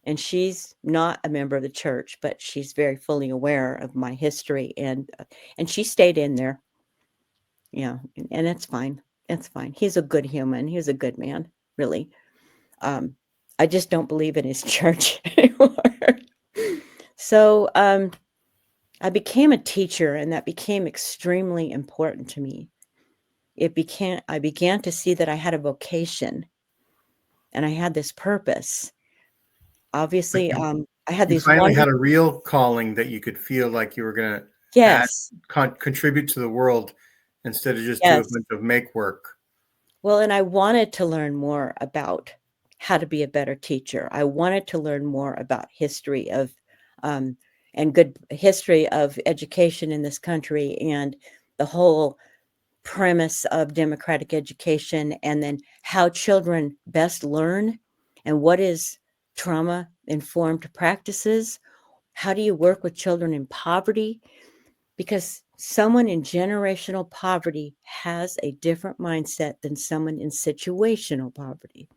Speaker 2: and she's not a member of the church, but she's very fully aware of my history, and she stayed in there. Yeah, and it's fine. It's fine. He's a good human. He's a good man, really. I just don't believe in his church anymore. So I became a teacher, and that became extremely important to me. I began to see that I had a vocation, and I had this purpose. Obviously, I had
Speaker 1: You
Speaker 2: these
Speaker 1: finally had a real calling that you could feel like you were going to contribute to the world instead of just do a bunch of make work.
Speaker 2: Well, and I wanted to learn more about how to be a better teacher. I wanted to learn more about history of and good history of education in this country, and the whole premise of democratic education, and then how children best learn, and what is trauma-informed practices. How do you work with children in poverty? Because someone in generational poverty has a different mindset than someone in situational poverty.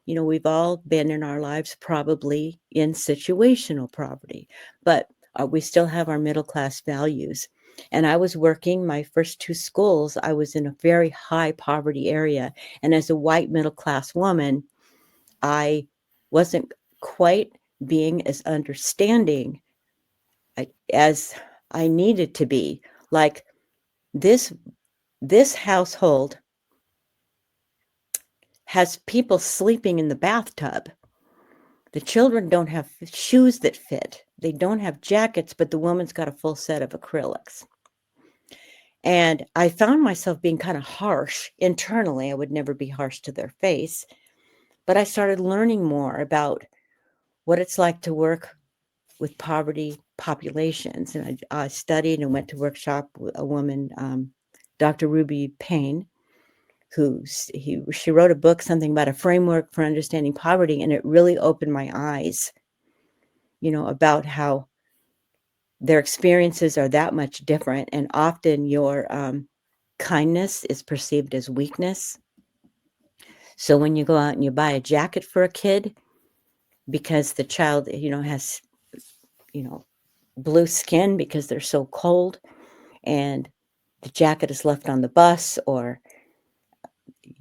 Speaker 2: We've all been in our lives probably in situational poverty, but we still have our middle class values. And I was working my first 2 schools. I was in a very high poverty area. And as a white middle class woman, I wasn't quite being as understanding as I needed to be. Like this household has people sleeping in the bathtub. The children don't have shoes that fit. They don't have jackets, but the woman's got a full set of acrylics. And I found myself being kind of harsh internally. I would never be harsh to their face. But I started learning more about what it's like to work with poverty populations. And I studied and went to workshop with a woman, Dr. Ruby Payne, she wrote a book, something about a framework for understanding poverty. And it really opened my eyes, about how their experiences are that much different. And often your kindness is perceived as weakness. So when you go out and you buy a jacket for a kid, because the child, has, blue skin because they're so cold, and the jacket is left on the bus, or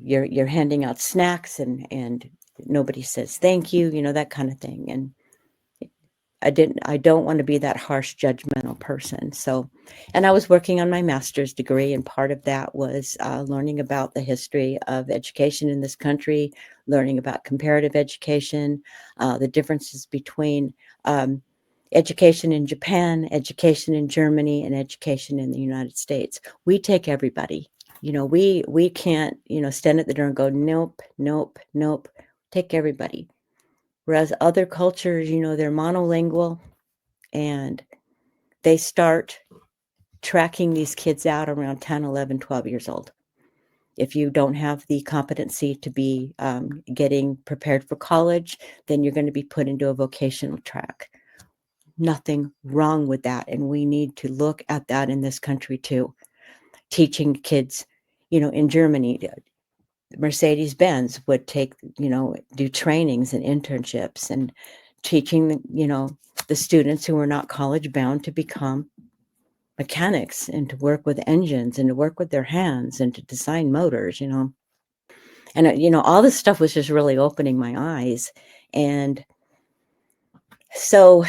Speaker 2: you're handing out snacks and nobody says thank you, that kind of thing. And I don't want to be that harsh, judgmental person. So, and I was working on my master's degree, and part of that was learning about the history of education in this country, learning about comparative education, the differences between education in Japan, education in Germany, and education in the United States. We take everybody. We can't, stand at the door and go, nope, nope, nope. Take everybody. Whereas other cultures, they're monolingual, and they start tracking these kids out around 10, 11, 12 years old. If you don't have the competency to be getting prepared for college, then you're going to be put into a vocational track. Nothing wrong with that. And we need to look at that in this country too. Teaching kids, in Germany, Mercedes-Benz would take, do trainings and internships, and teaching, the students who are not college bound to become mechanics and to work with engines and to work with their hands and to design motors, And, all this stuff was just really opening my eyes. And so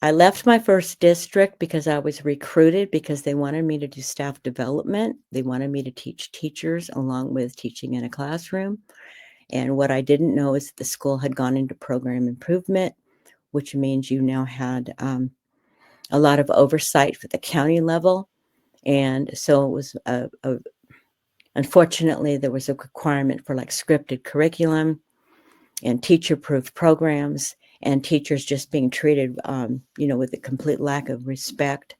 Speaker 2: I left my first district because I was recruited because they wanted me to do staff development. They wanted me to teach teachers along with teaching in a classroom. And what I didn't know is that the school had gone into program improvement, which means you now had a lot of oversight for the county level. And so it was, unfortunately, there was a requirement for like scripted curriculum and teacher-proof programs, and teachers just being treated, with a complete lack of respect.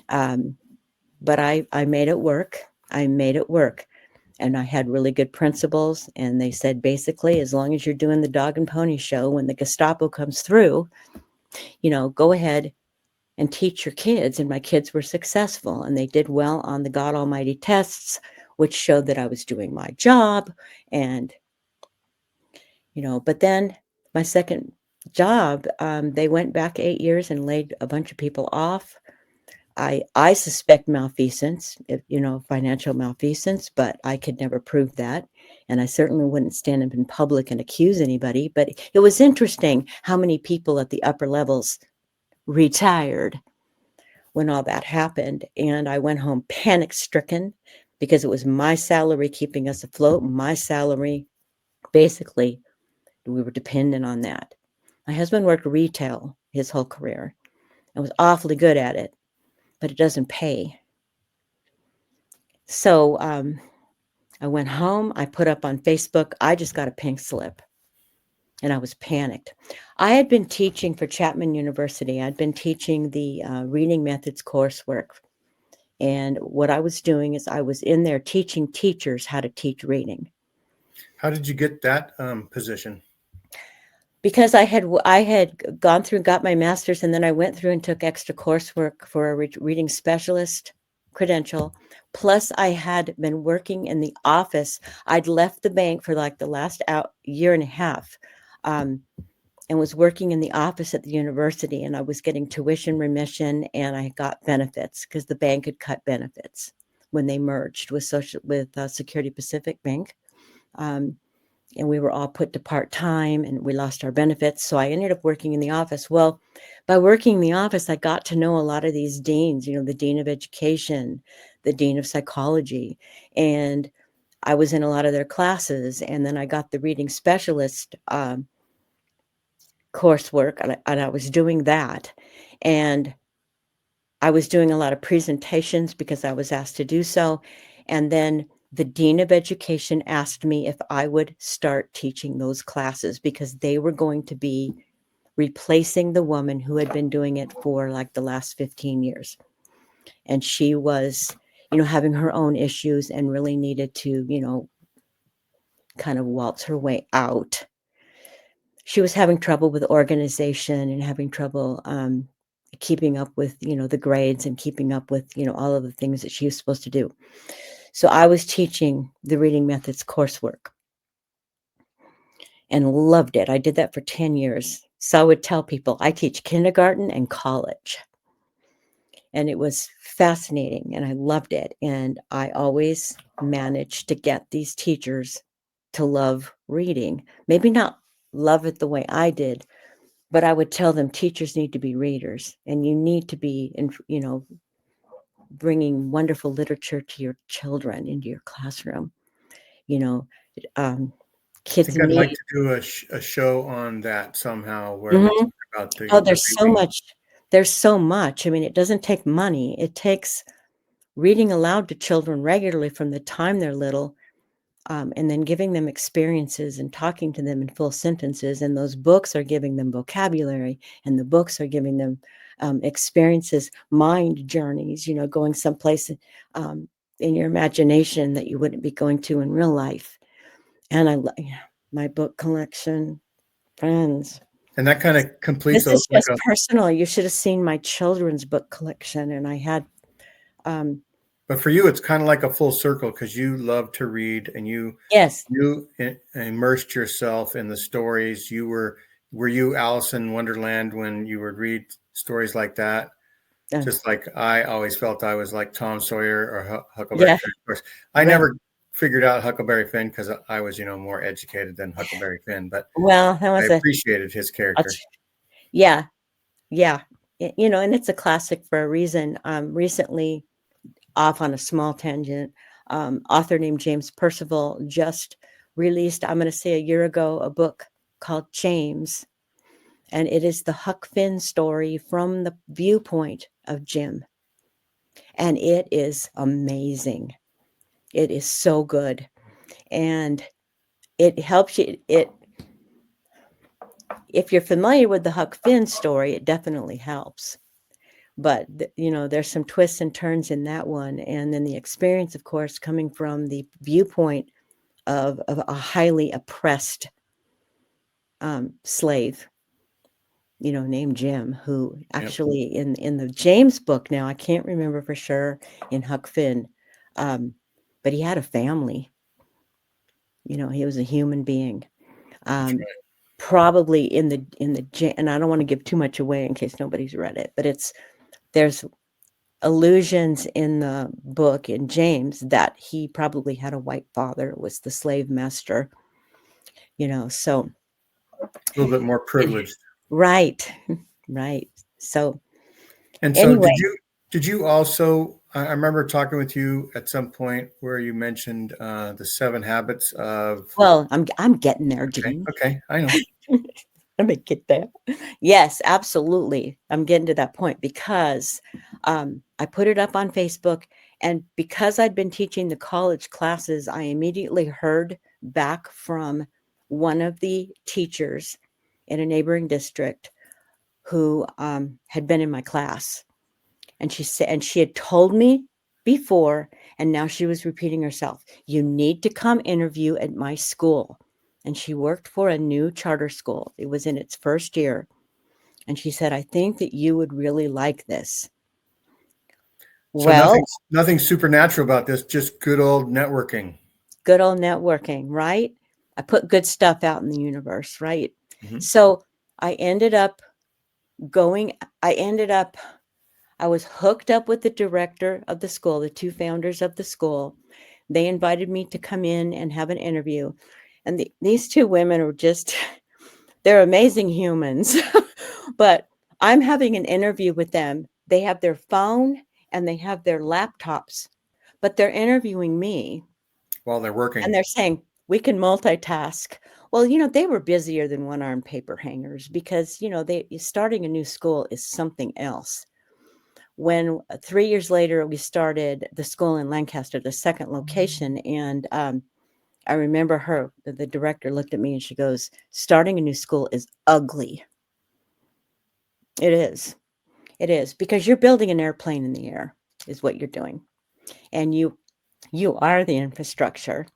Speaker 2: But I made it work. And I had really good principals. And they said, basically, as long as you're doing the dog and pony show, when the Gestapo comes through, go ahead and teach your kids. And my kids were successful, and they did well on the God Almighty tests, which showed that I was doing my job. And, but then my second job, they went back 8 years and laid a bunch of people off. I suspect malfeasance, financial malfeasance, but I could never prove that. And I certainly wouldn't stand up in public and accuse anybody. But it was interesting how many people at the upper levels retired when all that happened. And I went home panic-stricken because it was my salary keeping us afloat. My salary, basically, we were dependent on that. My husband worked retail his whole career and was awfully good at it, but it doesn't pay. So I went home. I put up on Facebook, I just got a pink slip, and I was panicked. I had been teaching for Chapman University. I'd been teaching the reading methods coursework. And what I was doing is I was in there teaching teachers how to teach reading.
Speaker 1: How did you get that position?
Speaker 2: Because I had gone through and got my master's, and then I went through and took extra coursework for a reading specialist credential. Plus, I had been working in the office. I'd left the bank for like the last year and a half. And and was working in the office at the university, and I was getting tuition remission, and I got benefits because the bank had cut benefits when they merged with Security Pacific Bank. And we were all put to part-time, and we lost our benefits. So I ended up working in the office. Well, by working in the office, I got to know a lot of these deans, the dean of education, the dean of psychology, and I was in a lot of their classes. And then I got the reading specialist coursework, and I was doing that. And I was doing a lot of presentations because I was asked to do so. And then the dean of education asked me if I would start teaching those classes because they were going to be replacing the woman who had been doing it for like the last 15 years. And she was, having her own issues and really needed to, kind of waltz her way out. She was having trouble with organization and having trouble keeping up with, the grades and keeping up with, all of the things that she was supposed to do. So I was teaching the reading methods coursework and loved it. I did that for 10 years. So I would tell people I teach kindergarten and college. And it was fascinating and I loved it. And I always managed to get these teachers to love reading. Maybe not love it the way I did, but I would tell them teachers need to be readers and you need to be, bringing wonderful literature to your children into your classroom. Kids
Speaker 1: I think I'd like to do a show on that somehow where we talk about
Speaker 2: there's so much. There's so much. I mean, it doesn't take money. It takes reading aloud to children regularly from the time they're little, and then giving them experiences and talking to them in full sentences. And those books are giving them vocabulary, and the books are giving them experiences, mind journeys, going someplace in your imagination that you wouldn't be going to in real life. And my book collection, friends.
Speaker 1: And that kind of completes.
Speaker 2: This is just personal. You should have seen my children's book collection, and I had.
Speaker 1: But for you, it's kind of like a full circle because you love to read, and you immersed yourself in the stories. Were you Alice in Wonderland when you would read stories like that? Just like I always felt I was like Tom Sawyer or Huckleberry Finn. Of course, I never figured out Huckleberry Finn because I was, more educated than Huckleberry Finn. But I appreciated his character.
Speaker 2: Yeah. And it's a classic for a reason. Recently, off on a small tangent, author named James Percival just released, I'm going to say a year ago, a book called James. And it is the Huck Finn story from the viewpoint of Jim. And it is amazing. It is so good. And it helps you. If you're familiar with the Huck Finn story, it definitely helps. But, there's some twists and turns in that one. And then the experience, of course, coming from the viewpoint of a highly oppressed slave, named Jim, who actually in the James book now, I can't remember for sure in Huck Finn, but he had a family. He was a human being. Probably in the and I don't want to give too much away in case nobody's read it, but there's allusions in the book in James that he probably had a white father, was the slave master, so
Speaker 1: a little bit more privileged.
Speaker 2: Right. So,
Speaker 1: and so anyway, did you also, I remember talking with you at some point where you mentioned the 7 habits of.
Speaker 2: Well, I'm getting there, Gene.
Speaker 1: Okay, I know.
Speaker 2: Let me get there. Yes, absolutely. I'm getting to that point because I put it up on Facebook, and because I'd been teaching the college classes, I immediately heard back from one of the teachers in a neighboring district who had been in my class. And she said, and she had told me before, and now she was repeating herself, you need to come interview at my school. And she worked for a new charter school. It was in its first year. And she said, I think that you would really like this.
Speaker 1: So well, nothing supernatural about this, just good old networking.
Speaker 2: Good old networking, right? I put good stuff out in the universe, right?
Speaker 1: Mm-hmm.
Speaker 2: So I was hooked up with the director of the school, the two founders of the school. They invited me to come in and have an interview. And these two women are just, they're amazing humans. But I'm having an interview with them. They have their phone and they have their laptops, but they're interviewing me.
Speaker 1: While they're working.
Speaker 2: And they're saying, we can multitask. Well, they were busier than one-armed paper hangers because, starting a new school is something else. When 3 years later, we started the school in Lancaster, the second location. And I remember the director looked at me and she goes, starting a new school is ugly. It is. It is, because you're building an airplane in the air is what you're doing. And you are the infrastructure,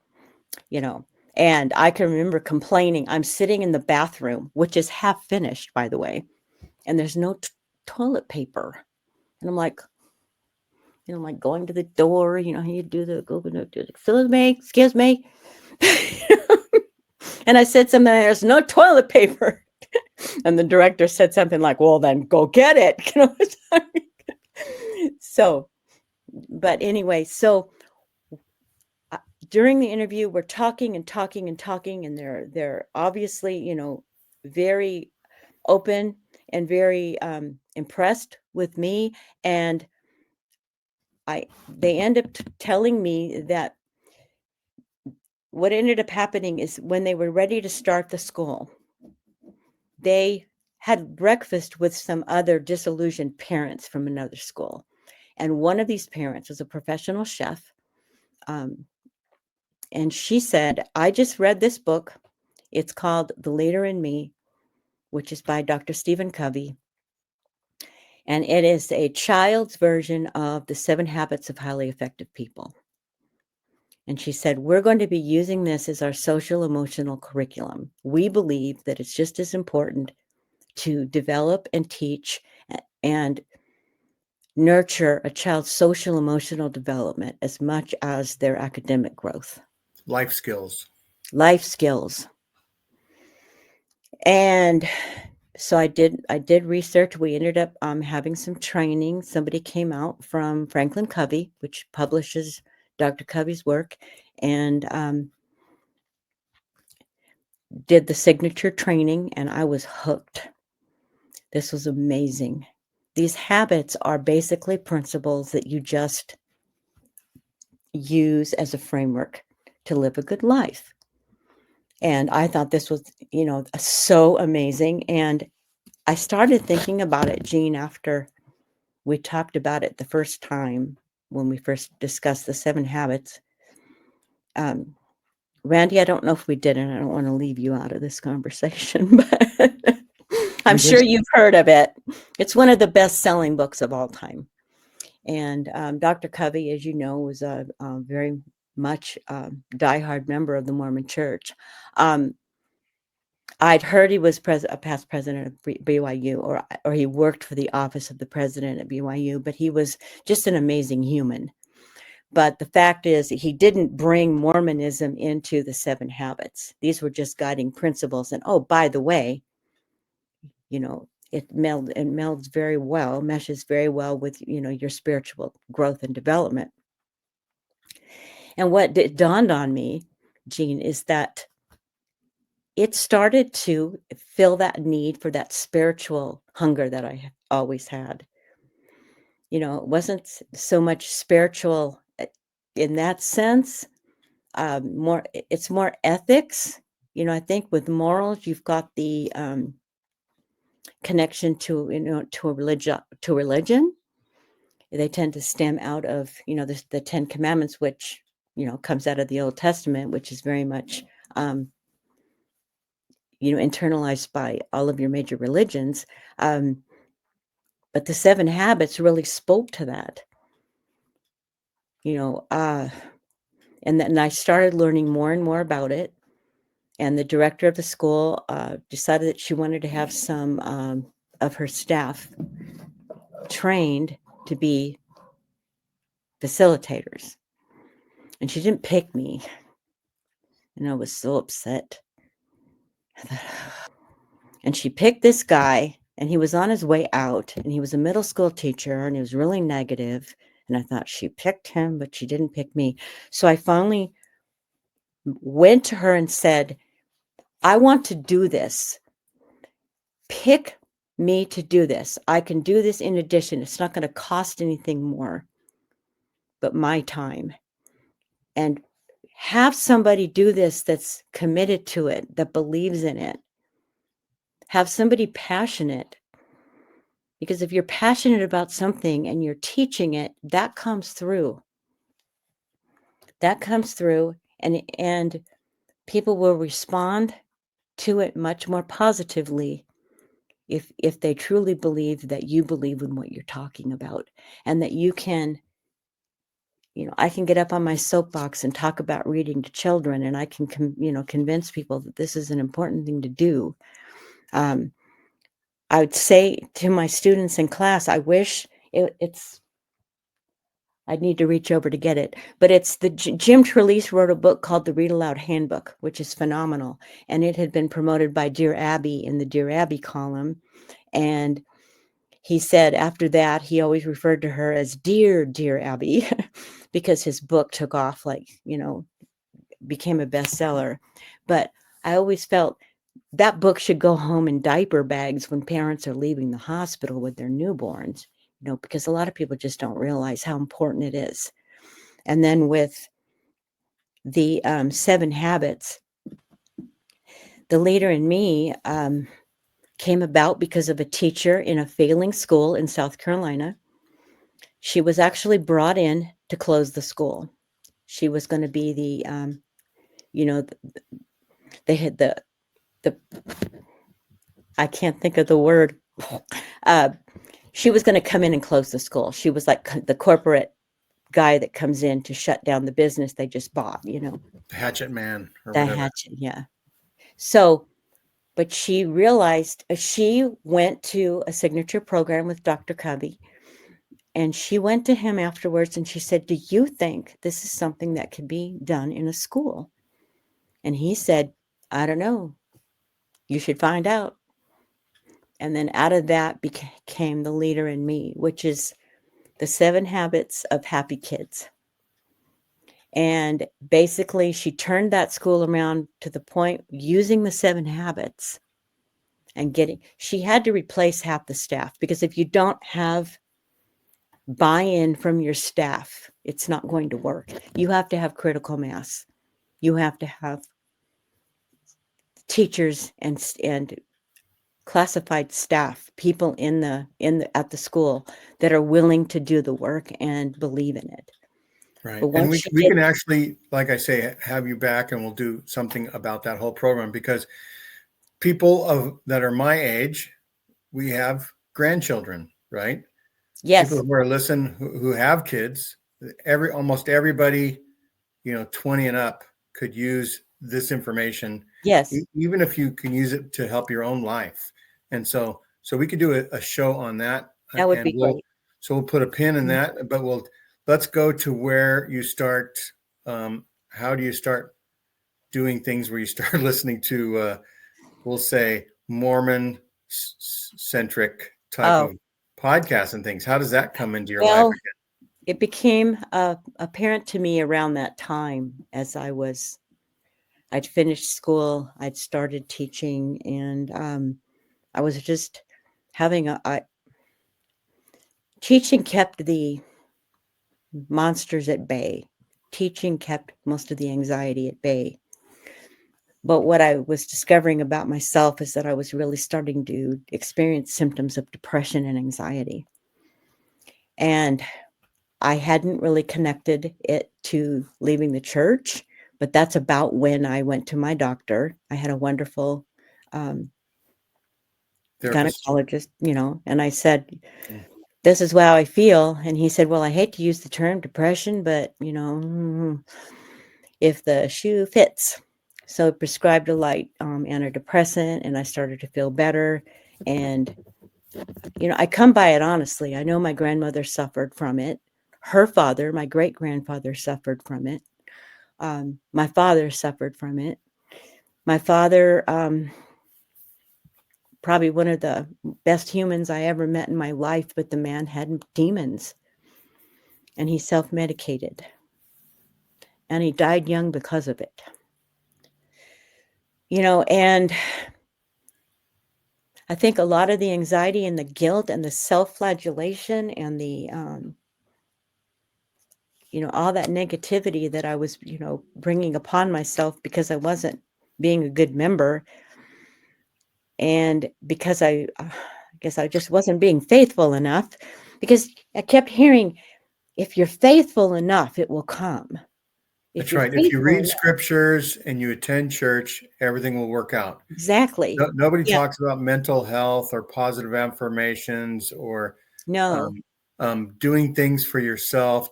Speaker 2: And I can remember complaining. I'm sitting in the bathroom, which is half finished, by the way, and there's no toilet paper. And I'm like, going to the door, you do excuse me. And I said something, there's no toilet paper. And the director said something like, well, then go get it. So, but anyway, during the interview, we're talking and talking and talking, and they're obviously, very open and very impressed with me. And they end up telling me that what ended up happening is when they were ready to start the school, they had breakfast with some other disillusioned parents from another school. And one of these parents was a professional chef. And she said, I just read this book. It's called The Leader in Me, which is by Dr. Stephen Covey. And it is a child's version of the 7 Habits of Highly Effective People. And she said, we're going to be using this as our social emotional curriculum. We believe that it's just as important to develop and teach and nurture a child's social emotional development as much as their academic growth.
Speaker 1: Life skills.
Speaker 2: And so I did research. We ended up having some training. Somebody came out from Franklin Covey, which publishes Dr. Covey's work, and did the signature training, and I was hooked. This was amazing. These habits are basically principles that you just use as a framework to live a good life. And I thought this was, so amazing. And I started thinking about it, Jean, after we talked about it the first time when we first discussed the 7 habits. Randy, I don't know if we did, and I don't want to leave you out of this conversation, but I'm sure you've heard of it. It's one of the best-selling books of all time. And Dr. Covey, as you know, was a very much diehard member of the Mormon Church. I'd heard he was a past president of BYU, or he worked for the office of the president at BYU, but he was just an amazing human. But the fact is, he didn't bring Mormonism into the 7 habits. These were just guiding principles. And oh, by the way, it meshes very well with, your spiritual growth and development. And what dawned on me, Jean, is that it started to fill that need for that spiritual hunger that I always had. It wasn't so much spiritual in that sense. It's more ethics. I think with morals, you've got the connection to a religion. They tend to stem out of the 10 Commandments, which comes out of the Old Testament, which is very much internalized by all of your major religions. But the 7 habits really spoke to that. And then I started learning more and more about it. And the director of the school decided that she wanted to have some of her staff trained to be facilitators. And she didn't pick me. And I was so upset. And she picked this guy, and he was on his way out, and he was a middle school teacher, and he was really negative. And I thought, she picked him, but she didn't pick me. So I finally went to her and said, I want to do this. Pick me to do this. I can do this in addition. It's not going to cost anything more but my time. And have somebody do this that's committed to it, that believes in it. Have somebody passionate. Because if you're passionate about something and you're teaching it, that comes through. That comes through, and people will respond to it much more positively if they truly believe that you believe in what you're talking about, and that you can, I can get up on my soapbox and talk about reading to children, and I can, convince people that this is an important thing to do. I would say to my students in class, I wish I'd need to reach over to get it, but it's Jim Trelease wrote a book called The Read Aloud Handbook, which is phenomenal. And it had been promoted by Dear Abby in the Dear Abby column. And he said after that, he always referred to her as Dear Abby because his book took off, became a bestseller. But I always felt that book should go home in diaper bags when parents are leaving the hospital with their newborns, because a lot of people just don't realize how important it is. And then with the 7 Habits, the Leader in Me came about because of a teacher in a failing school in South Carolina. She was actually brought in to close the school. She was going to be they had the I can't think of the word. She was going to come in and close the school. She was like the corporate guy that comes in to shut down the business they just bought, The
Speaker 1: hatchet man.
Speaker 2: Hatchet, yeah. So, but she realized, she went to a signature program with Dr. Covey, and she went to him afterwards and she said, do you think this is something that could be done in a school? And he said, I don't know. You should find out. And then out of that became The Leader in Me, which is the 7 Habits of Happy Kids. And basically, she turned that school around to the point using the 7 habits and she had to replace half the staff, because if you don't have buy-in from your staff, it's not going to work. You have to have critical mass. You have to have teachers and classified staff, people at the school that are willing to do the work and believe in it.
Speaker 1: Right. And we can actually, like I say, have you back, and we'll do something about that whole program, because people that are my age, we have grandchildren, right?
Speaker 2: Yes.
Speaker 1: People who are listening, who have kids, almost everybody, 20 and up could use this information.
Speaker 2: Yes.
Speaker 1: Even if you can use it to help your own life. And so we could do a show on that.
Speaker 2: That would be great.
Speaker 1: So we'll put a pin in that, but let's go to where you start. How do you start doing things where you start listening to, we'll say, Mormon centric type of podcasts and things? How does that come into your life again?
Speaker 2: It became apparent to me around that time, as I'd finished school, I'd started teaching, and I was just having teaching kept the monsters at bay. Teaching kept most of the anxiety at bay. But what I was discovering about myself is that I was really starting to experience symptoms of depression and anxiety. And I hadn't really connected it to leaving the church, but that's about when I went to my doctor. I had a wonderful gynecologist, and I said, this is how I feel. And he said, well, I hate to use the term depression, but, if the shoe fits. So I prescribed a light antidepressant, and I started to feel better. And, I come by it honestly. I know my grandmother suffered from it. Her father, my great-grandfather, suffered from it. My father suffered from it. My father probably one of the best humans I ever met in my life, but the man had demons, and he self-medicated, and he died young because of it. And I think a lot of the anxiety and the guilt and the self-flagellation and the, all that negativity that I was, bringing upon myself because I wasn't being a good member, and because I guess I just wasn't being faithful enough, because I kept hearing, if you're faithful enough, it will come.
Speaker 1: That's right. If you read scriptures and you attend church, everything will work out.
Speaker 2: Exactly.
Speaker 1: Nobody talks about mental health or positive affirmations or doing things for yourself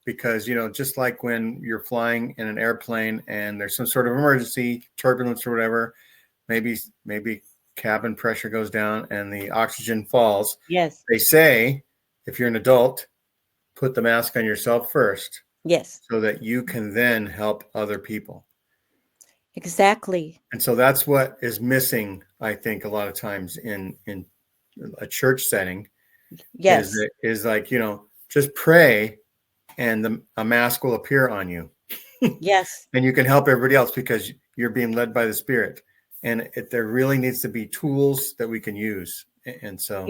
Speaker 1: because, just like when you're flying in an airplane and there's some sort of emergency, turbulence or whatever, maybe cabin pressure goes down and the oxygen falls.
Speaker 2: Yes.
Speaker 1: They say, if you're an adult, put the mask on yourself first.
Speaker 2: Yes.
Speaker 1: So that you can then help other people.
Speaker 2: Exactly.
Speaker 1: And so that's what is missing, I think, a lot of times in a church setting.
Speaker 2: Yes.
Speaker 1: Is like, just pray and a mask will appear on you.
Speaker 2: Yes.
Speaker 1: And you can help everybody else because you're being led by the Spirit. And there really needs to be tools that we can use. And so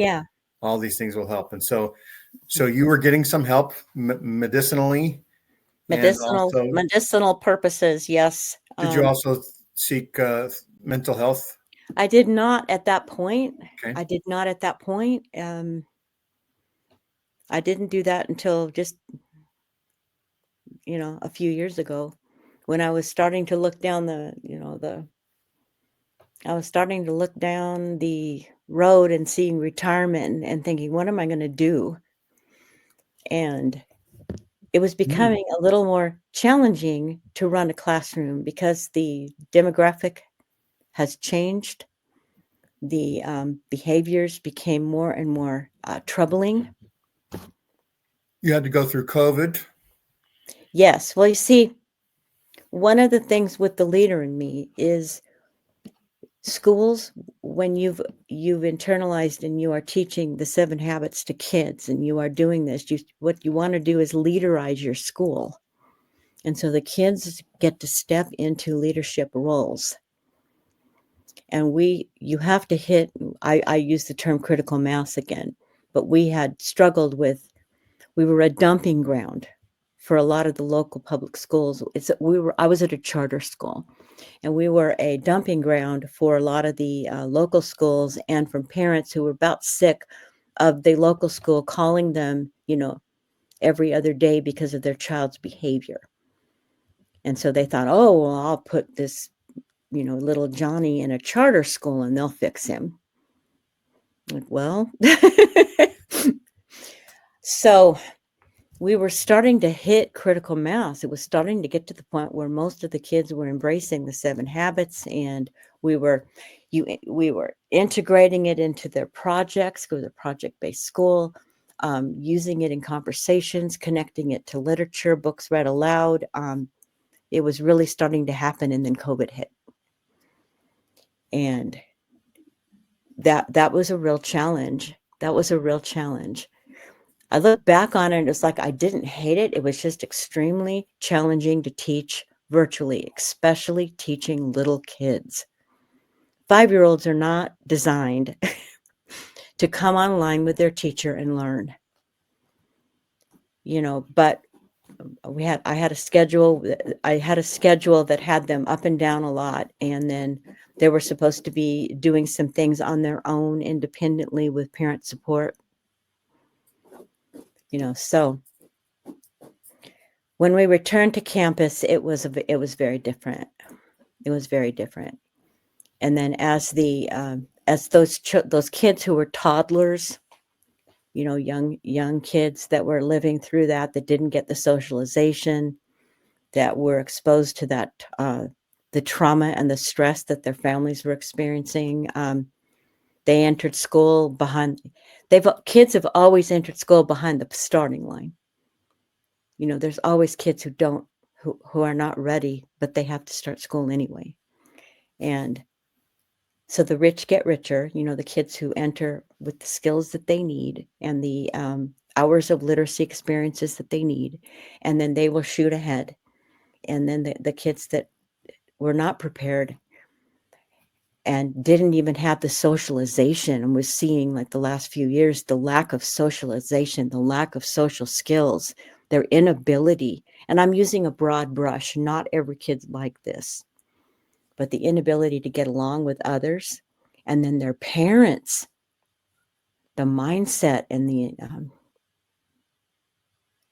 Speaker 1: all these things will help. And so you were getting some help medicinally.
Speaker 2: Medicinal purposes, yes.
Speaker 1: Did you also seek mental health?
Speaker 2: I did not at that point.
Speaker 1: Okay.
Speaker 2: I did not at that point. I didn't do that until just, a few years ago, when I was starting to look down I was starting to look down the road and seeing retirement and thinking, what am I going to do? And it was becoming a little more challenging to run a classroom because the demographic has changed. The behaviors became more and more troubling.
Speaker 1: You had to go through COVID.
Speaker 2: Yes. Well, you see, one of the things with the leader in me is schools, when you've internalized and you are teaching the 7 habits to kids and you are doing this, what you want to do is leaderize your school. And so the kids get to step into leadership roles. And you have to hit, I use the term critical mass again, but we had struggled with, we were a dumping ground for a lot of the local public schools. I was at a charter school, and we were a dumping ground for a lot of the local schools, and from parents who were about sick of the local school calling them, every other day because of their child's behavior. And so they thought, oh, well, I'll put this, little Johnny in a charter school and they'll fix him. Like, well, so we were starting to hit critical mass. It was starting to get to the point where most of the kids were embracing the 7 habits, and we were integrating it into their projects, because they're a project-based school, using it in conversations, connecting it to literature, books read aloud. It was really starting to happen, and then COVID hit. And that was a real challenge. I look back on it and it's like I didn't hate it. It was just extremely challenging to teach virtually, especially teaching little kids. 5-year-olds are not designed to come online with their teacher and learn. But I had a schedule that had them up and down a lot, and then they were supposed to be doing some things on their own independently with parent support. So when we returned to campus, it was very different. It was very different. And then as those kids who were toddlers, young kids that were living through that didn't get the socialization, that were exposed to that the trauma and the stress that their families were experiencing. They entered school kids have always entered school behind the starting line. There's always kids who are not ready, but they have to start school anyway. And So the rich get richer, the kids who enter with the skills that they need and the hours of literacy experiences that they need, and then they will shoot ahead. And then the kids that were not prepared and didn't even have the socialization, and was seeing, like, the last few years, the lack of socialization, the lack of social skills, their inability, and I'm using a broad brush, not every kid's like this, but the inability to get along with others, and then their parents, the mindset and the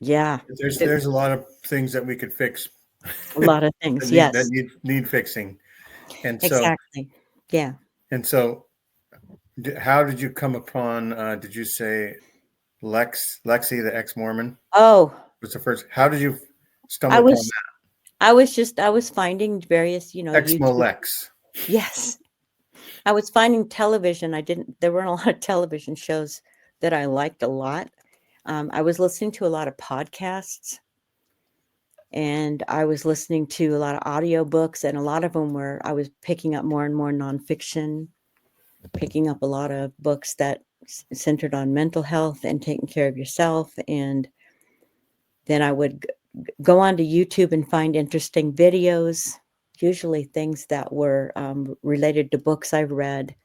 Speaker 1: There's a lot of things that we could fix.
Speaker 2: A lot of things,
Speaker 1: that
Speaker 2: yes.
Speaker 1: need fixing. And so
Speaker 2: Exactly. Yeah.
Speaker 1: And so how did you come upon, did you say Lexi, the ex-Mormon?
Speaker 2: Oh,
Speaker 1: Was the first. How did you stumble
Speaker 2: I
Speaker 1: upon
Speaker 2: was I was finding various,
Speaker 1: that?
Speaker 2: YouTube.
Speaker 1: Lex.
Speaker 2: Yes. I was finding television. There weren't a lot of television shows that I liked a lot. I was listening to a lot of podcasts, and I was listening to a lot of audiobooks, and a lot of them I was picking up more and more nonfiction, picking up a lot of books that centered on mental health and taking care of yourself. And then I would go onto YouTube and find interesting videos, usually things that were related to books I've read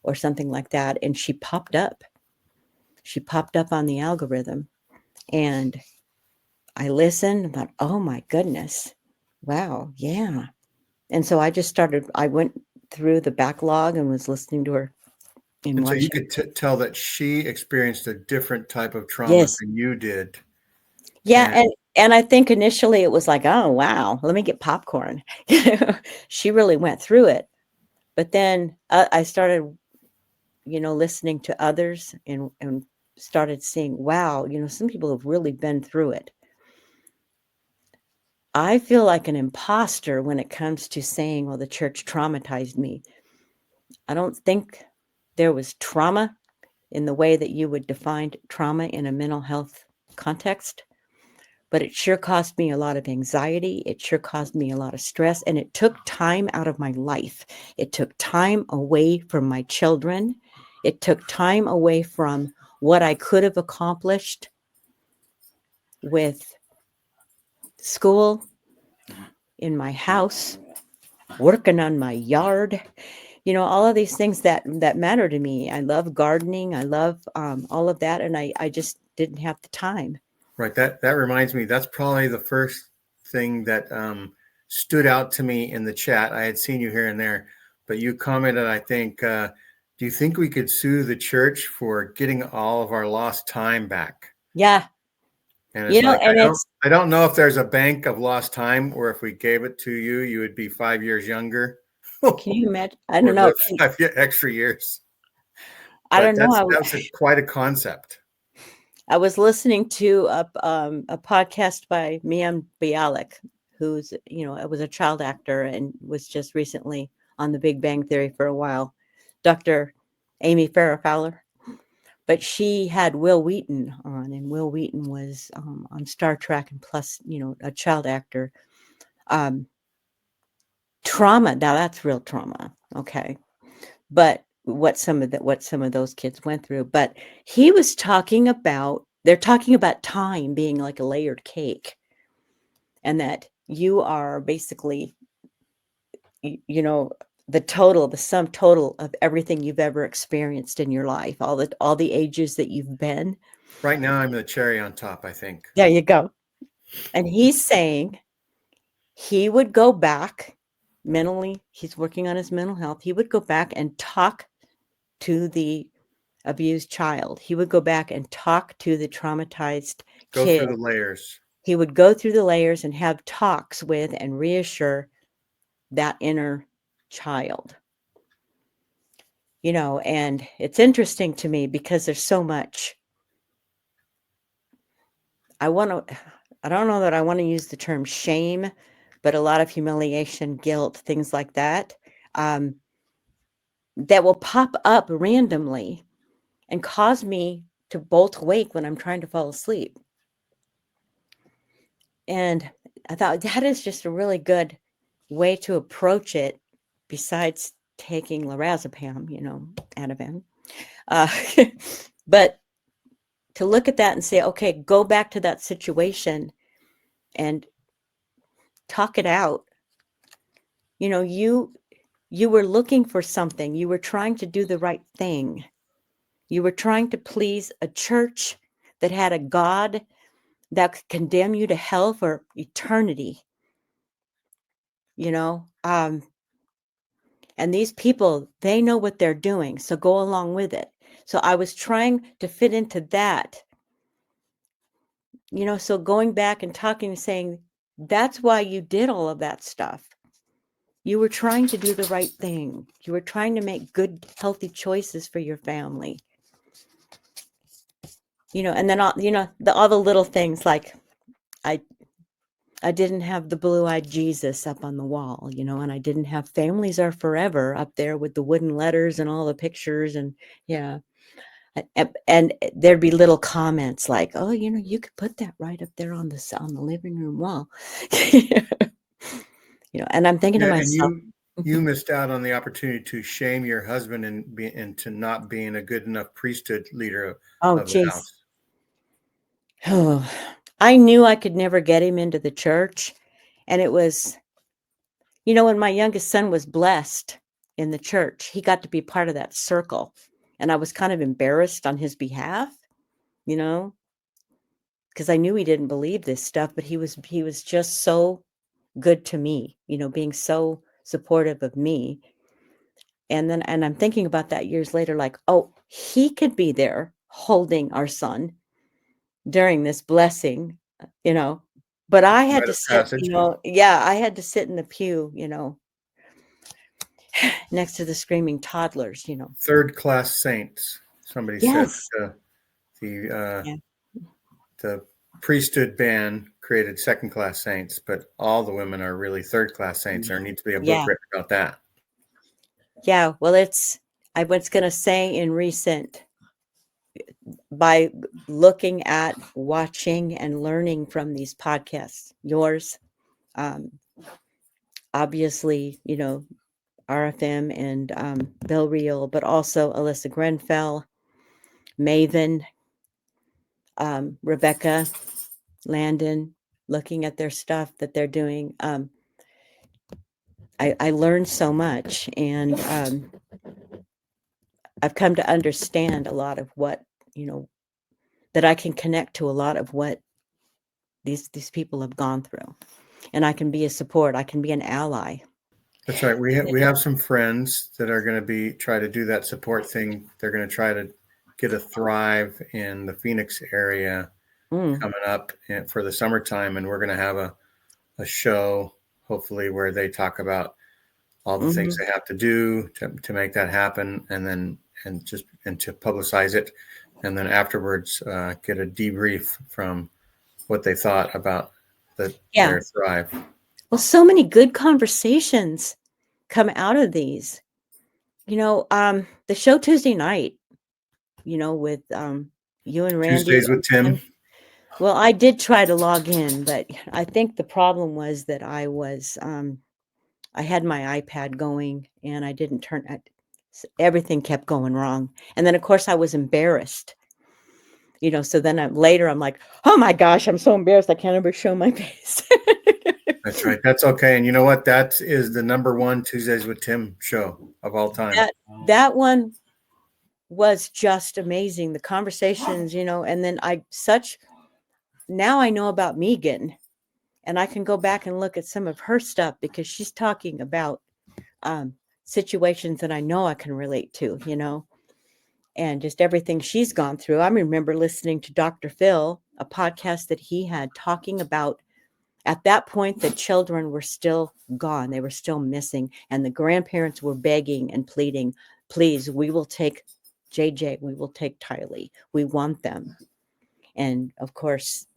Speaker 2: or something like that. And she popped up. She popped up on the algorithm, and I listened and thought, oh my goodness, wow, yeah. And so I went through the backlog and was listening to her and
Speaker 1: so you
Speaker 2: watching.
Speaker 1: could tell that she experienced a different type of trauma
Speaker 2: Yes.
Speaker 1: than you did.
Speaker 2: Yeah, and I think initially it was like, oh wow, let me get popcorn. She really went through it. But then I started, listening to others and started seeing, wow, some people have really been through it. I feel like an imposter when it comes to saying, well, the church traumatized me. I don't think there was trauma in the way that you would define trauma in a mental health context, but it sure caused me a lot of anxiety. It sure caused me a lot of stress, and it took time out of my life. It took time away from my children. It took time away from what I could have accomplished with school, in my house, working on my yard, all of these things that matter to me. I love gardening. I love all of that. And I just didn't have the time.
Speaker 1: Right. That reminds me, that's probably the first thing that stood out to me in the chat. I had seen you here and there, but you commented, I think, do you think we could sue the church for getting all of our lost time back?
Speaker 2: Yeah.
Speaker 1: And it's I don't know if there's a bank of lost time, or if we gave it to you, you would be 5 years younger.
Speaker 2: Can you imagine? I don't know.
Speaker 1: 5 extra years.
Speaker 2: I don't know.
Speaker 1: That's quite a concept.
Speaker 2: I was listening to a podcast by Mian Bialik, who's, was a child actor and was just recently on The Big Bang Theory for a while, Dr. Amy Farrah Fowler. But she had Will Wheaton on, and Will Wheaton was on Star Trek, and plus, a child actor. Trauma, now that's real trauma, okay? But what some of those kids went through. But he was talking about, they're talking about time being like a layered cake, and that you are basically, the sum total of everything you've ever experienced in your life, all the ages that you've been.
Speaker 1: Right now, I'm the cherry on top, I think.
Speaker 2: There you go. And he's saying he would go back mentally. He's working on his mental health. He would go back and talk to the abused child. He would go back and talk to the traumatized kid.
Speaker 1: Go through the layers.
Speaker 2: He would go through the layers and have talks with and reassure that inner child. And it's interesting to me because there's so much. I don't know that I want to use the term shame, but a lot of humiliation, guilt, things like that, that will pop up randomly and cause me to bolt awake when I'm trying to fall asleep. And I thought that is just a really good way to approach it, besides taking lorazepam, Ativan. But to look at that and say, okay, go back to that situation and talk it out. You were looking for something. You were trying to do the right thing. You were trying to please a church that had a God that could condemn you to hell for eternity. And these people, they know what they're doing, so go along with it. So I was trying to fit into that. So going back and talking and saying, that's why you did all of that stuff. You were trying to do the right thing. You were trying to make good, healthy choices for your family. And then all the little things, like I didn't have the blue-eyed Jesus up on the wall, and I didn't have Families Are Forever up there with the wooden letters and all the pictures, and and there'd be little comments like, oh, you could put that right up there on the living room wall. And I'm thinking to myself,
Speaker 1: and you missed out on the opportunity to shame your husband into not being a good enough priesthood leader of the house.
Speaker 2: Oh, I knew I could never get him into the church. And it was, when my youngest son was blessed in the church, he got to be part of that circle. And I was kind of embarrassed on his behalf, because I knew he didn't believe this stuff, but he was just so good to me, being so supportive of me. And I'm thinking about that years later, like, oh, he could be there holding our son during this blessing, but I had to sit, I had to sit in the pew, next to the screaming toddlers,
Speaker 1: Third class saints. Somebody said the priesthood ban created second class saints, but all the women are really third class saints. There needs to be a book written about that.
Speaker 2: Yeah, well, I was going to say in recent, by looking at, watching, and learning from these podcasts, yours, obviously, RFM and Bill Reel, but also Alyssa Grenfell, Maven, Rebecca, Landon, looking at their stuff that they're doing. I learned so much, and I've come to understand a lot of what, that I can connect to a lot of what these people have gone through, and I can be a support. I can be an ally.
Speaker 1: That's right. We have some friends that are going to try to do that support thing. They're going to try to get a Thrive in the Phoenix area coming up for the summertime, and we're going to have a show, hopefully, where they talk about all the things they have to do to make that happen, and to publicize it, and then afterwards get a debrief from what they thought about their Thrive.
Speaker 2: Well, so many good conversations come out of these. The show Tuesday night, with you and Randy.
Speaker 1: Tuesdays with Tim.
Speaker 2: Well, I did try to log in, but I think the problem was that I was I had my iPad going and I didn't turn it. Everything kept going wrong. And then, of course, I was embarrassed. So then later I'm like, oh my gosh, I'm so embarrassed. I can't ever show my face.
Speaker 1: That's right. That's okay. And you know what? That is the #1 Tuesdays with Tim show of all time.
Speaker 2: That one was just amazing. The conversations, and then now I know about Megan, and I can go back and look at some of her stuff because she's talking about situations that I know I can relate to, and just everything she's gone through. I remember listening to Dr. Phil, a podcast that he had, talking about at that point the children were still gone. They were still missing. And the grandparents were begging and pleading, please, we will take JJ. We will take Tylee. We want them. And of course,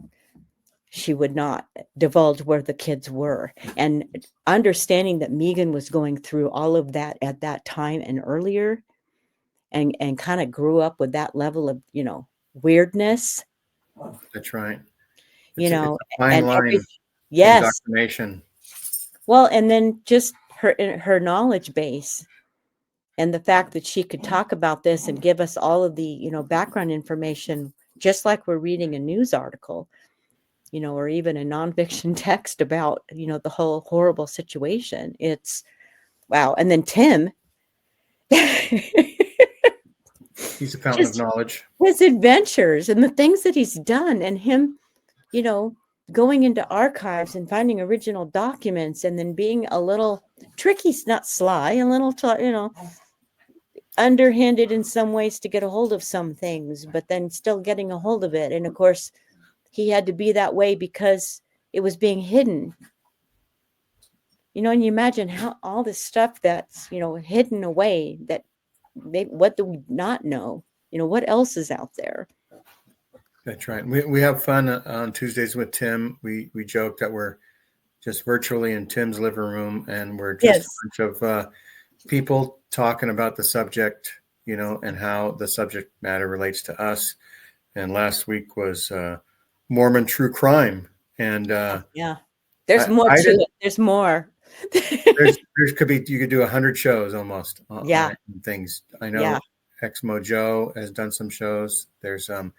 Speaker 2: she would not divulge where the kids were. And understanding that Megan was going through all of that at that time and earlier, and kind of grew up with that level of, weirdness.
Speaker 1: That's right.
Speaker 2: It's
Speaker 1: a fine line.
Speaker 2: Yes.
Speaker 1: Indoctrination.
Speaker 2: Well, and then just her knowledge base, And the fact that she could talk about this and give us all of the, background information, just like we're reading a news article, or even a nonfiction text about, the whole horrible situation. It's wow. And then Tim,
Speaker 1: he's a fountain of knowledge.
Speaker 2: His adventures and the things that he's done, and him, going into archives and finding original documents, and then being a little tricky, not sly, a little, underhanded in some ways to get a hold of some things, but then still getting a hold of it. And of course, he had to be that way because it was being hidden. And you imagine how all this stuff that's, hidden away, that what do we not know? What else is out there?
Speaker 1: That's right. We have fun on Tuesdays with Tim. We joke that we're just virtually in Tim's living room, and we're just a bunch of people talking about the subject, and how the subject matter relates to us. And last week was Mormon true crime, and
Speaker 2: there's more to it. There's more.
Speaker 1: there could be, you could do 100 shows almost on things. I know Exmo Joe has done some shows. There was a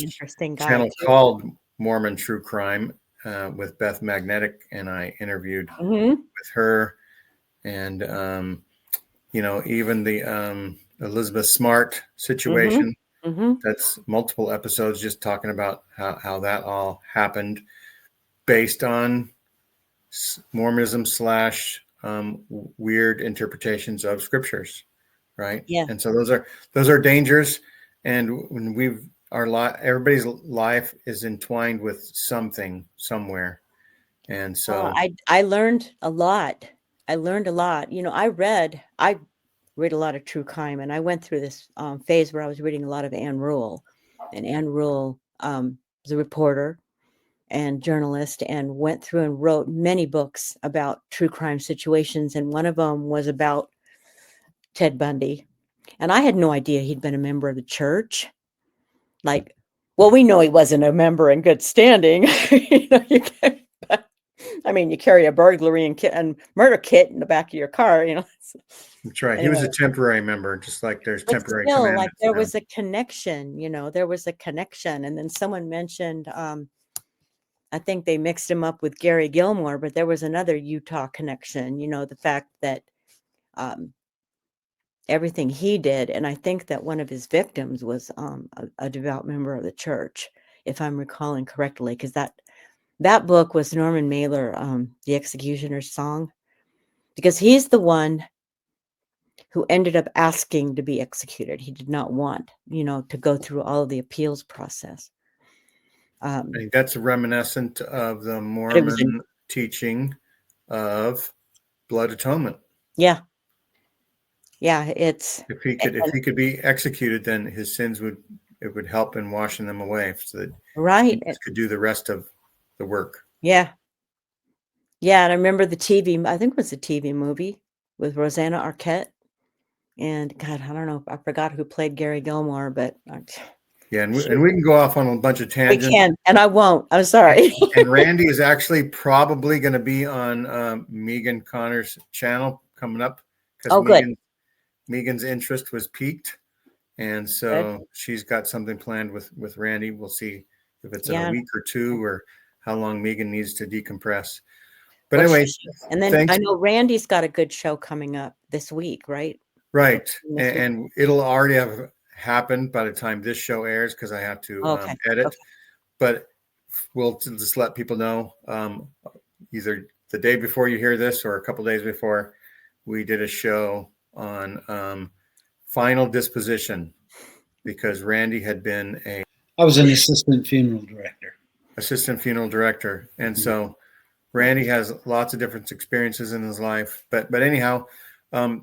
Speaker 1: interesting channel called Mormon True Crime with Beth Magnetic, and I interviewed with her, and even the Elizabeth Smart situation. That's multiple episodes just talking about how that all happened based on Mormonism / weird interpretations of scriptures, right?
Speaker 2: Yeah.
Speaker 1: And so those are dangers, and when everybody's life is entwined with something somewhere, and so
Speaker 2: I learned a lot. I read a lot of true crime, and I went through this phase where I was reading a lot of Ann Rule, and Ann Rule was a reporter and journalist, and went through and wrote many books about true crime situations, and one of them was about Ted Bundy. And I had no idea he'd been a member of the church. We know he wasn't a member in good standing. You carry a burglary and murder kit in the back of your car,
Speaker 1: That's right. Anyway. He was a temporary member, just like there's temporary
Speaker 2: still,
Speaker 1: commandments.
Speaker 2: There was a connection, there was a connection. And then someone mentioned, I think they mixed him up with Gary Gilmore, but there was another Utah connection, the fact that everything he did. And I think that one of his victims was a devout member of the church, if I'm recalling correctly, because that book was Norman Mailer, The Executioner's Song, because he's the one who ended up asking to be executed. He did not want, to go through all of the appeals process.
Speaker 1: I think that's reminiscent of the Mormon teaching of blood atonement.
Speaker 2: Yeah. Yeah, if
Speaker 1: he could be executed, then his sins would help in washing them away, so that Jesus could do the rest of the work.
Speaker 2: Yeah. Yeah, and I remember the TV, I think it was a TV movie with Rosanna Arquette, and God, I don't know, I forgot who played Gary Gilmore, but
Speaker 1: yeah, and we can go off on a bunch of tangents.
Speaker 2: We can, and I won't. I'm sorry.
Speaker 1: And Randy is actually probably going to be on Megan Connor's channel coming up, because Megan's interest was piqued, and so she's got something planned with Randy. We'll see if it's in a week or two, or how long Megan needs to decompress. But anyway,
Speaker 2: and then I know Randy's got a good show coming up this week, right?
Speaker 1: Right, and it'll already have happened by the time this show airs, because I have to edit. Okay. But we'll just let people know either the day before you hear this or a couple days before. We did a show on final disposition, because Randy had been
Speaker 3: I was an assistant funeral director. And so Randy has lots of different experiences in his life, but anyhow,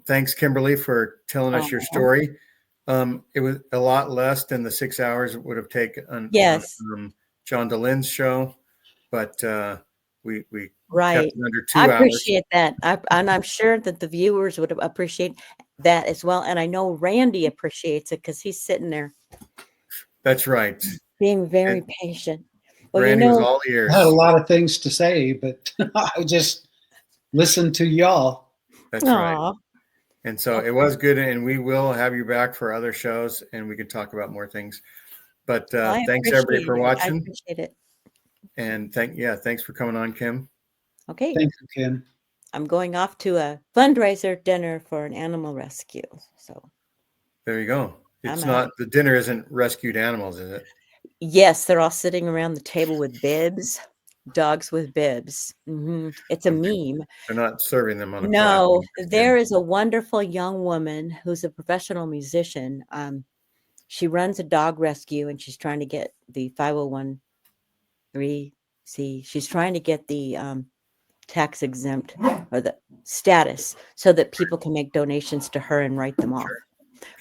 Speaker 3: thanks, Kimberli, for telling us your story. It was a lot less than the 6 hours it would have taken on John DeLynne's show, but we kept it under 2 hours.
Speaker 2: I appreciate that. And I'm sure that the viewers would appreciate that as well. And I know Randy appreciates it, because he's sitting there.
Speaker 1: That's right.
Speaker 2: Being very patient.
Speaker 1: Well, Randy was all ears.
Speaker 3: I had a lot of things to say, but I just listened to y'all.
Speaker 1: That's right.
Speaker 3: And so it was good, and we will have you back for other shows, and we can talk about more things. But thanks everybody for watching.
Speaker 2: I appreciate it.
Speaker 3: And thanks for coming on, Kim.
Speaker 2: Okay.
Speaker 4: Thank you, Kim.
Speaker 2: I'm going off to a fundraiser dinner for an animal rescue. So
Speaker 3: there you go. It's not, the dinner isn't rescued animals, is it?
Speaker 2: Yes, they're all sitting around the table with bibs, dogs with bibs. It's a meme.
Speaker 3: They're not serving them on a
Speaker 2: No, there is a wonderful young woman who's a professional musician. She runs a dog rescue, and she's trying to get the 501(c). She's trying to get the tax exempt or the status so that people can make donations to her and write them off. Sure.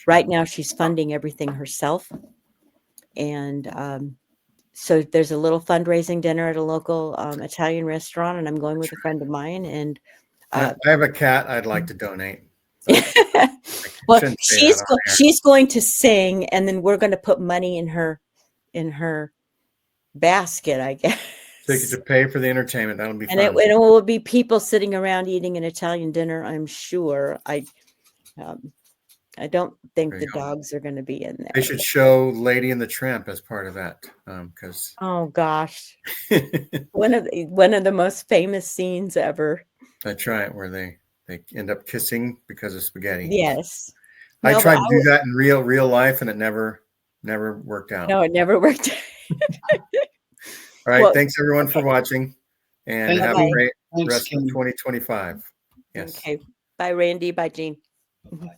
Speaker 2: Right now, she's funding everything herself. And so there's a little fundraising dinner at a local Italian restaurant, and I'm going with a friend of mine. And
Speaker 3: I have a cat I'd like to donate.
Speaker 2: Well, she's going to sing, and then we're going to put money in her basket, I guess.
Speaker 3: So you get to pay for the entertainment. That'll be fun.
Speaker 2: And it will be people sitting around eating an Italian dinner, I'm sure. I don't think the dogs are going to be in there.
Speaker 3: They should show Lady and the Tramp as part of that, because
Speaker 2: oh gosh, one of the most famous scenes ever.
Speaker 3: That's right, where they end up kissing because of spaghetti.
Speaker 2: Yes,
Speaker 3: I tried to do that in real life, and it never worked out.
Speaker 2: No, it never worked.
Speaker 3: All right, thanks everyone for watching, and have a great rest of 2025. Yes.
Speaker 2: Okay. Bye, Randy. Bye, Jean.
Speaker 4: Bye.